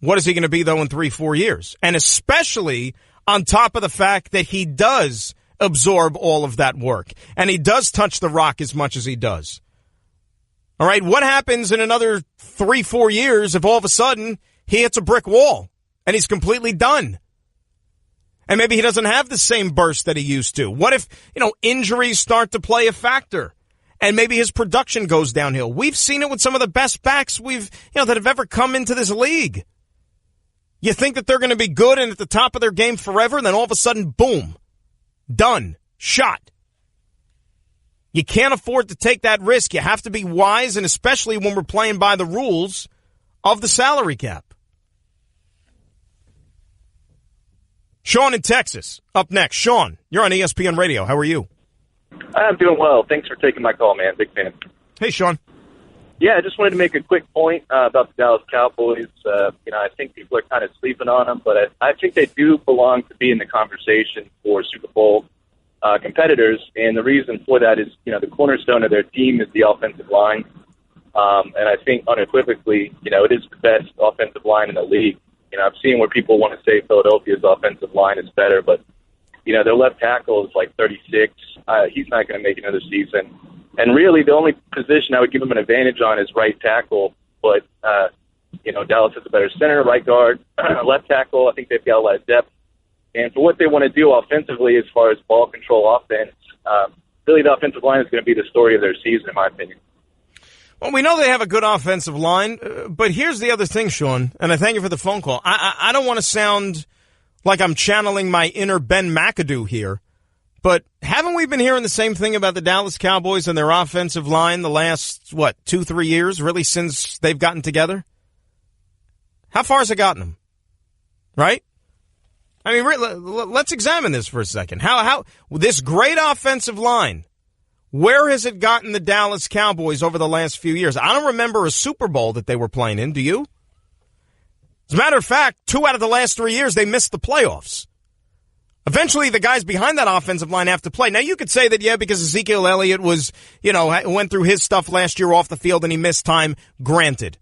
What is he going to be, though, in 3, 4 years? And especially on top of the fact that he does absorb all of that work, and he does touch the rock as much as he does. All right, what happens in another 3, 4 years if all of a sudden he hits a brick wall and he's completely done? And maybe he doesn't have the same burst that he used to. What if, injuries start to play a factor and maybe his production goes downhill? We've seen it with some of the best backs that have ever come into this league. You think that they're going to be good and at the top of their game forever, and then all of a sudden, boom, done, shot. You can't afford to take that risk. You have to be wise, and especially when we're playing by the rules of the salary cap. Sean in Texas, up next. Sean, you're on ESPN Radio. How are you? I'm doing well. Thanks for taking my call, man. Big fan. Hey, Sean. Yeah, I just wanted to make a quick point about the Dallas Cowboys. I think people are kind of sleeping on them, but I think they do belong to be in the conversation for Super Bowl competitors, and the reason for that is, the cornerstone of their team is the offensive line, and I think unequivocally, it is the best offensive line in the league. I've seen where people want to say Philadelphia's offensive line is better, but, their left tackle is like 36. He's not going to make another season. And really, the only position I would give him an advantage on is right tackle. But, Dallas has a better center, right guard, left tackle. I think they've got a lot of depth. And for what they want to do offensively as far as ball control offense, really the offensive line is going to be the story of their season, in my opinion. Well, we know they have a good offensive line, but here's the other thing, Sean, and I thank you for the phone call. I don't want to sound like I'm channeling my inner Ben McAdoo here, but haven't we been hearing the same thing about the Dallas Cowboys and their offensive line the last, 2, 3 years, really, since they've gotten together? How far has it gotten them? Right? I mean, let's examine this for a second. How this great offensive line, where has it gotten the Dallas Cowboys over the last few years? I don't remember a Super Bowl that they were playing in. Do you? As a matter of fact, 2 out of the last 3 years, they missed the playoffs. Eventually, the guys behind that offensive line have to play. Now, you could say that, because Ezekiel Elliott was, went through his stuff last year off the field and he missed time. Granted.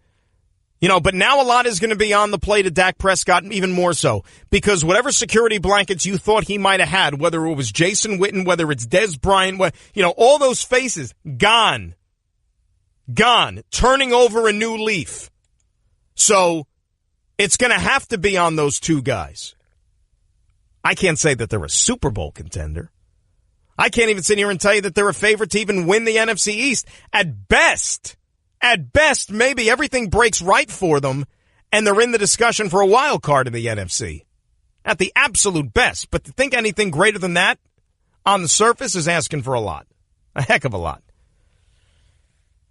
But now a lot is going to be on the plate of Dak Prescott, even more so, because whatever security blankets you thought he might have had, whether it was Jason Witten, whether it's Dez Bryant, all those faces, gone, turning over a new leaf. So it's going to have to be on those 2 guys. I can't say that they're a Super Bowl contender. I can't even sit here and tell you that they're a favorite to even win the NFC East. At best, maybe everything breaks right for them and they're in the discussion for a wild card in the NFC. At the absolute best. But to think anything greater than that on the surface is asking for a lot. A heck of a lot.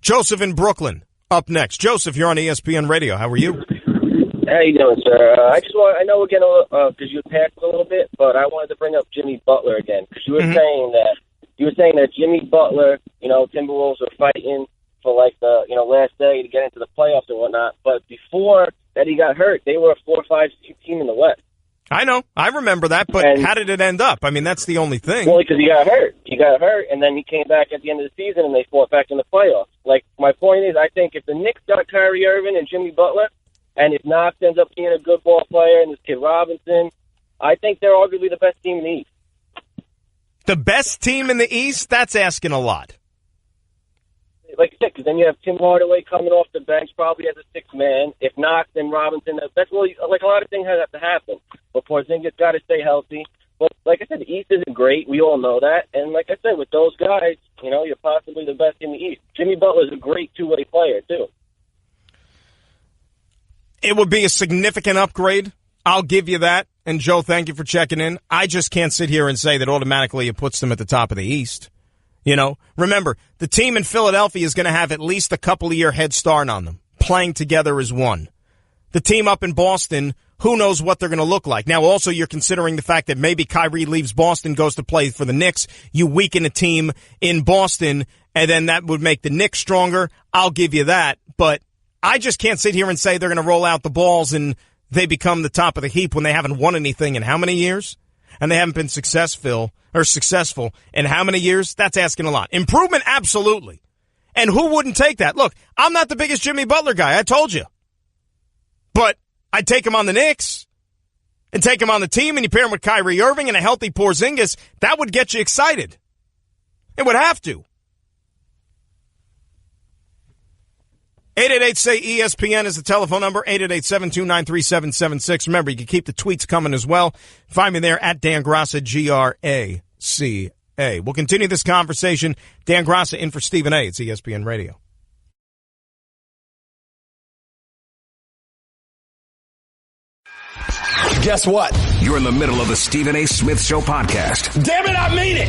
Joseph in Brooklyn, up next. Joseph, you're on ESPN Radio. How are you? How you doing, sir? I know we're getting because you passed a little bit, but I wanted to bring up Jimmy Butler again because you were saying that Jimmy Butler, Timberwolves are fighting for like the last day to get into the playoffs and whatnot. But before that, he got hurt. They were a 4 or 5 team in the West. I know. I remember that, but how did it end up? I mean, that's the only thing. Well, because he got hurt. He got hurt, and then he came back at the end of the season, and they fought back in the playoffs. Like, my point is, I think if the Knicks got Kyrie Irving and Jimmy Butler, and if Knox ends up being a good ball player, and this kid Robinson, I think they're arguably the best team in the East. The best team in the East? That's asking a lot. Like I said, because then you have Tim Hardaway coming off the bench probably as a sixth man. If Knox and Robinson, that's really, like, a lot of things have to happen. But Porzingis got to stay healthy. But like I said, the East isn't great. We all know that. And like I said, with those guys, you're possibly the best in the East. Jimmy Butler's a great two-way player, too. It would be a significant upgrade. I'll give you that. And, Joe, thank you for checking in. I just can't sit here and say that automatically it puts them at the top of the East. Remember, the team in Philadelphia is going to have at least a couple-of-year head start on them, playing together as one. The team up in Boston, who knows what they're going to look like. Now, also, you're considering the fact that maybe Kyrie leaves Boston, goes to play for the Knicks. You weaken a team in Boston, and then that would make the Knicks stronger. I'll give you that. But I just can't sit here and say they're going to roll out the balls and they become the top of the heap when they haven't won anything in how many years? And they haven't been successful in how many years? That's asking a lot. Improvement, absolutely. And who wouldn't take that? Look, I'm not the biggest Jimmy Butler guy, I told you. But I'd take him on the Knicks and take him on the team, and you pair him with Kyrie Irving and a healthy Porzingis. That would get you excited. It would have to. 888-SAY-ESPN is the telephone number, 888-729-3776. Remember, you can keep the tweets coming as well. Find me there at Dan Graca, Graca. We'll continue this conversation. Dan Graca in for Stephen A. It's ESPN Radio. Guess what? You're in the middle of the Stephen A. Smith Show podcast. Damn it, I mean it!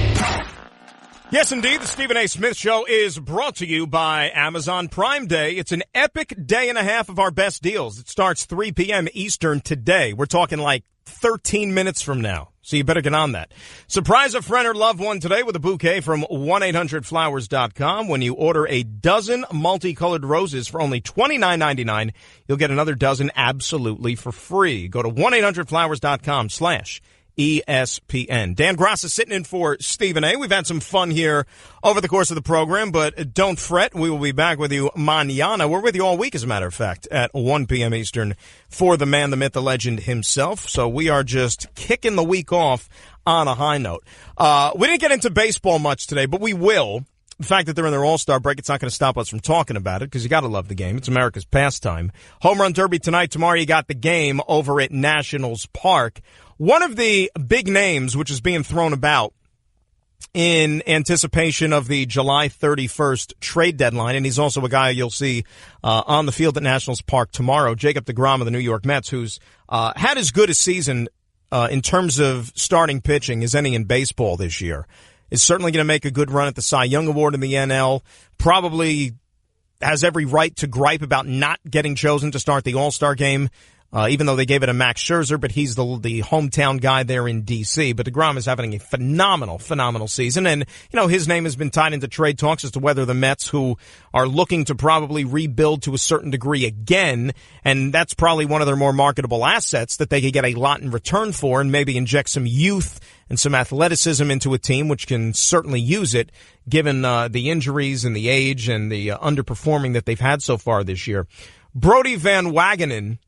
Yes, indeed. The Stephen A. Smith Show is brought to you by Amazon Prime Day. It's an epic day and a half of our best deals. It starts 3 p.m. Eastern today. We're talking like 13 minutes from now, so you better get on that. Surprise a friend or loved one today with a bouquet from 1-800-Flowers.com. When you order a dozen multicolored roses for only $29.99, you'll get another dozen absolutely for free. Go to 1-800-Flowers.com/ESPN. Dan Graca sitting in for Stephen A. We've had some fun here over the course of the program, but don't fret. We will be back with you mañana. We're with you all week, as a matter of fact, at 1 p.m. Eastern for the man, the myth, the legend himself. So we are just kicking the week off on a high note. We didn't get into baseball much today, but we will. The fact that they're in their all-star break, it's not going to stop us from talking about it because you got to love the game. It's America's pastime. Home Run Derby tonight. Tomorrow you got the game over at Nationals Park. One of the big names which is being thrown about in anticipation of the July 31st trade deadline, and he's also a guy you'll see on the field at Nationals Park tomorrow, Jacob deGrom of the New York Mets, who's had as good a season in terms of starting pitching as any in baseball this year. Is certainly going to make a good run at the Cy Young Award in the NL. Probably has every right to gripe about not getting chosen to start the All-Star game, even though they gave it to Max Scherzer, but he's the hometown guy there in D.C. But deGrom is having a phenomenal season. And, his name has been tied into trade talks as to whether the Mets, who are looking to probably rebuild to a certain degree again, and that's probably one of their more marketable assets that they could get a lot in return for and maybe inject some youth and some athleticism into a team, which can certainly use it, given the injuries and the age and the underperforming that they've had so far this year. Brodie Van Wagenen,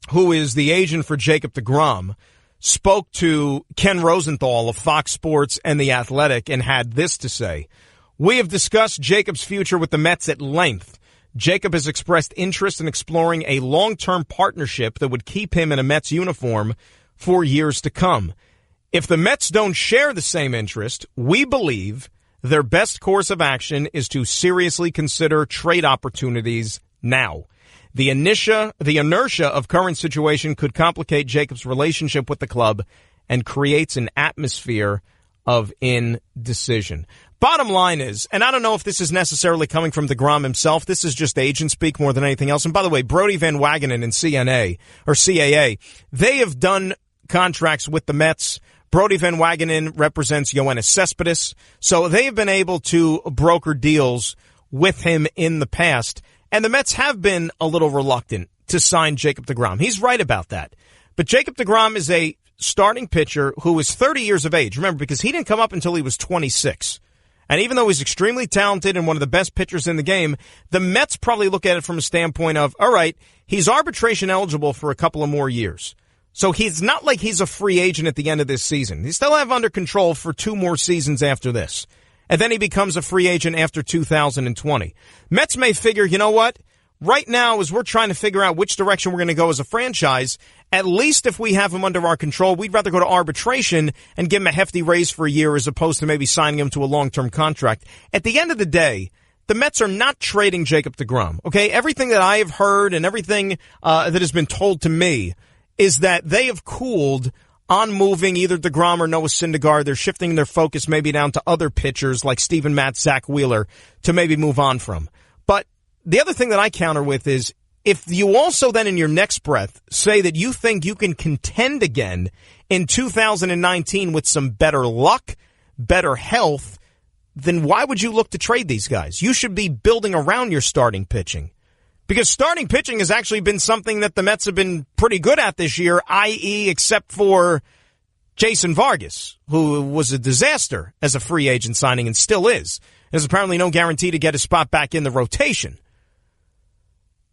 who is the agent for Jacob deGrom, spoke to Ken Rosenthal of Fox Sports and The Athletic and had this to say. We have discussed Jacob's future with the Mets at length. Jacob has expressed interest in exploring a long-term partnership that would keep him in a Mets uniform for years to come. If the Mets don't share the same interest, we believe their best course of action is to seriously consider trade opportunities now. The inertia of current situation could complicate Jacob's relationship with the club and creates an atmosphere of indecision. Bottom line is, and I don't know if this is necessarily coming from DeGrom himself, this is just agent speak more than anything else. And by the way, Brody Van Wagenen and CAA, they have done contracts with the Mets. Brody Van Wagenen represents Yoenis Cespedes, so they have been able to broker deals with him in the past. And the Mets have been a little reluctant to sign Jacob DeGrom. He's right about that. But Jacob DeGrom is a starting pitcher who is 30 years of age. Remember, because he didn't come up until he was 26. And even though he's extremely talented and one of the best pitchers in the game, the Mets probably look at it from a standpoint of, all right, he's arbitration eligible for a couple of more years. So he's not like he's a free agent at the end of this season. He still have under control for 2 more seasons after this. And then he becomes a free agent after 2020. Mets may figure, you know what? Right now, as we're trying to figure out which direction we're going to go as a franchise, at least if we have him under our control, we'd rather go to arbitration and give him a hefty raise for a year as opposed to maybe signing him to a long-term contract. At the end of the day, the Mets are not trading Jacob DeGrom, okay? Everything that I have heard and everything that has been told to me is that they have cooled on moving either DeGrom or Noah Syndergaard. They're shifting their focus maybe down to other pitchers like Steven Matz, Zach Wheeler to maybe move on from. But the other thing that I counter with is if you also then in your next breath say that you think you can contend again in 2019 with some better luck, better health, then why would you look to trade these guys? You should be building around your starting pitching. Because starting pitching has actually been something that the Mets have been pretty good at this year, i.e. except for Jason Vargas, who was a disaster as a free agent signing and still is. There's apparently no guarantee to get a spot back in the rotation.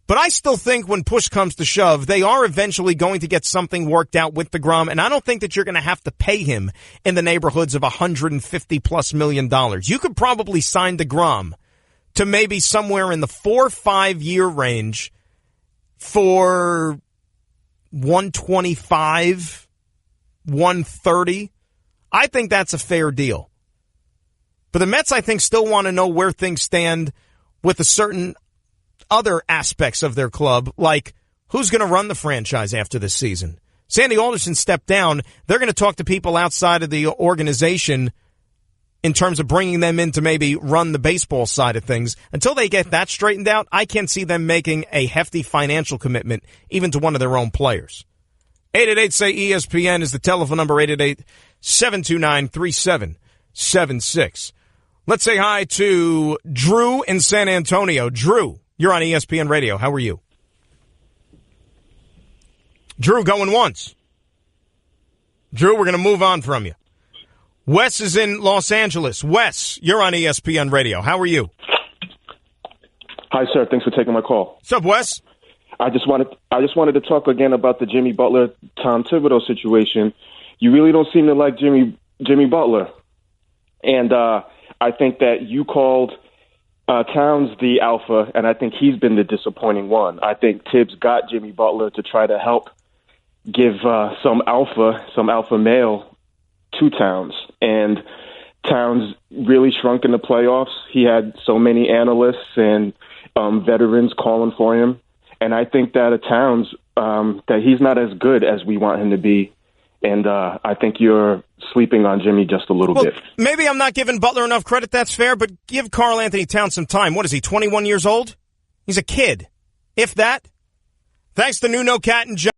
But I still think when push comes to shove, they are eventually going to get something worked out with DeGrom, and I don't think that you're going to have to pay him in the neighborhoods of $150+ million. You could probably sign DeGrom to maybe somewhere in the 4 or 5 year range for 125, 130. I think that's a fair deal. But the Mets, I think, still want to know where things stand with a certain other aspects of their club, like who's going to run the franchise after this season. Sandy Alderson stepped down. They're going to talk to people outside of the organization in terms of bringing them in to maybe run the baseball side of things. Until they get that straightened out, I can't see them making a hefty financial commitment even to one of their own players. 888-SAY-ESPN is the telephone number, 888-729-3776. Let's say hi to Drew in San Antonio. Drew, you're on ESPN Radio. How are you? Drew, going once. Drew, we're going to move on from you. Wes is in Los Angeles. Wes, you're on ESPN Radio. How are you? Hi, sir. Thanks for taking my call. What's up, Wes? I just wanted to talk again about the Jimmy Butler, Tom Thibodeau situation. You really don't seem to like Jimmy Butler, and I think that you called Towns the alpha, and I think he's been the disappointing one. I think Tibbs got Jimmy Butler to try to help give some alpha male to Towns, and Towns really shrunk in the playoffs. He had so many analysts and veterans calling for him, and I think that Towns that he's not as good as we want him to be, and I think you're sleeping on Jimmy just a little bit. Maybe I'm not giving Butler enough credit, that's fair, but give Karl Anthony Towns some time. What is he, 21 years old? He's a kid, if that. Thanks to Nuno Cat and John.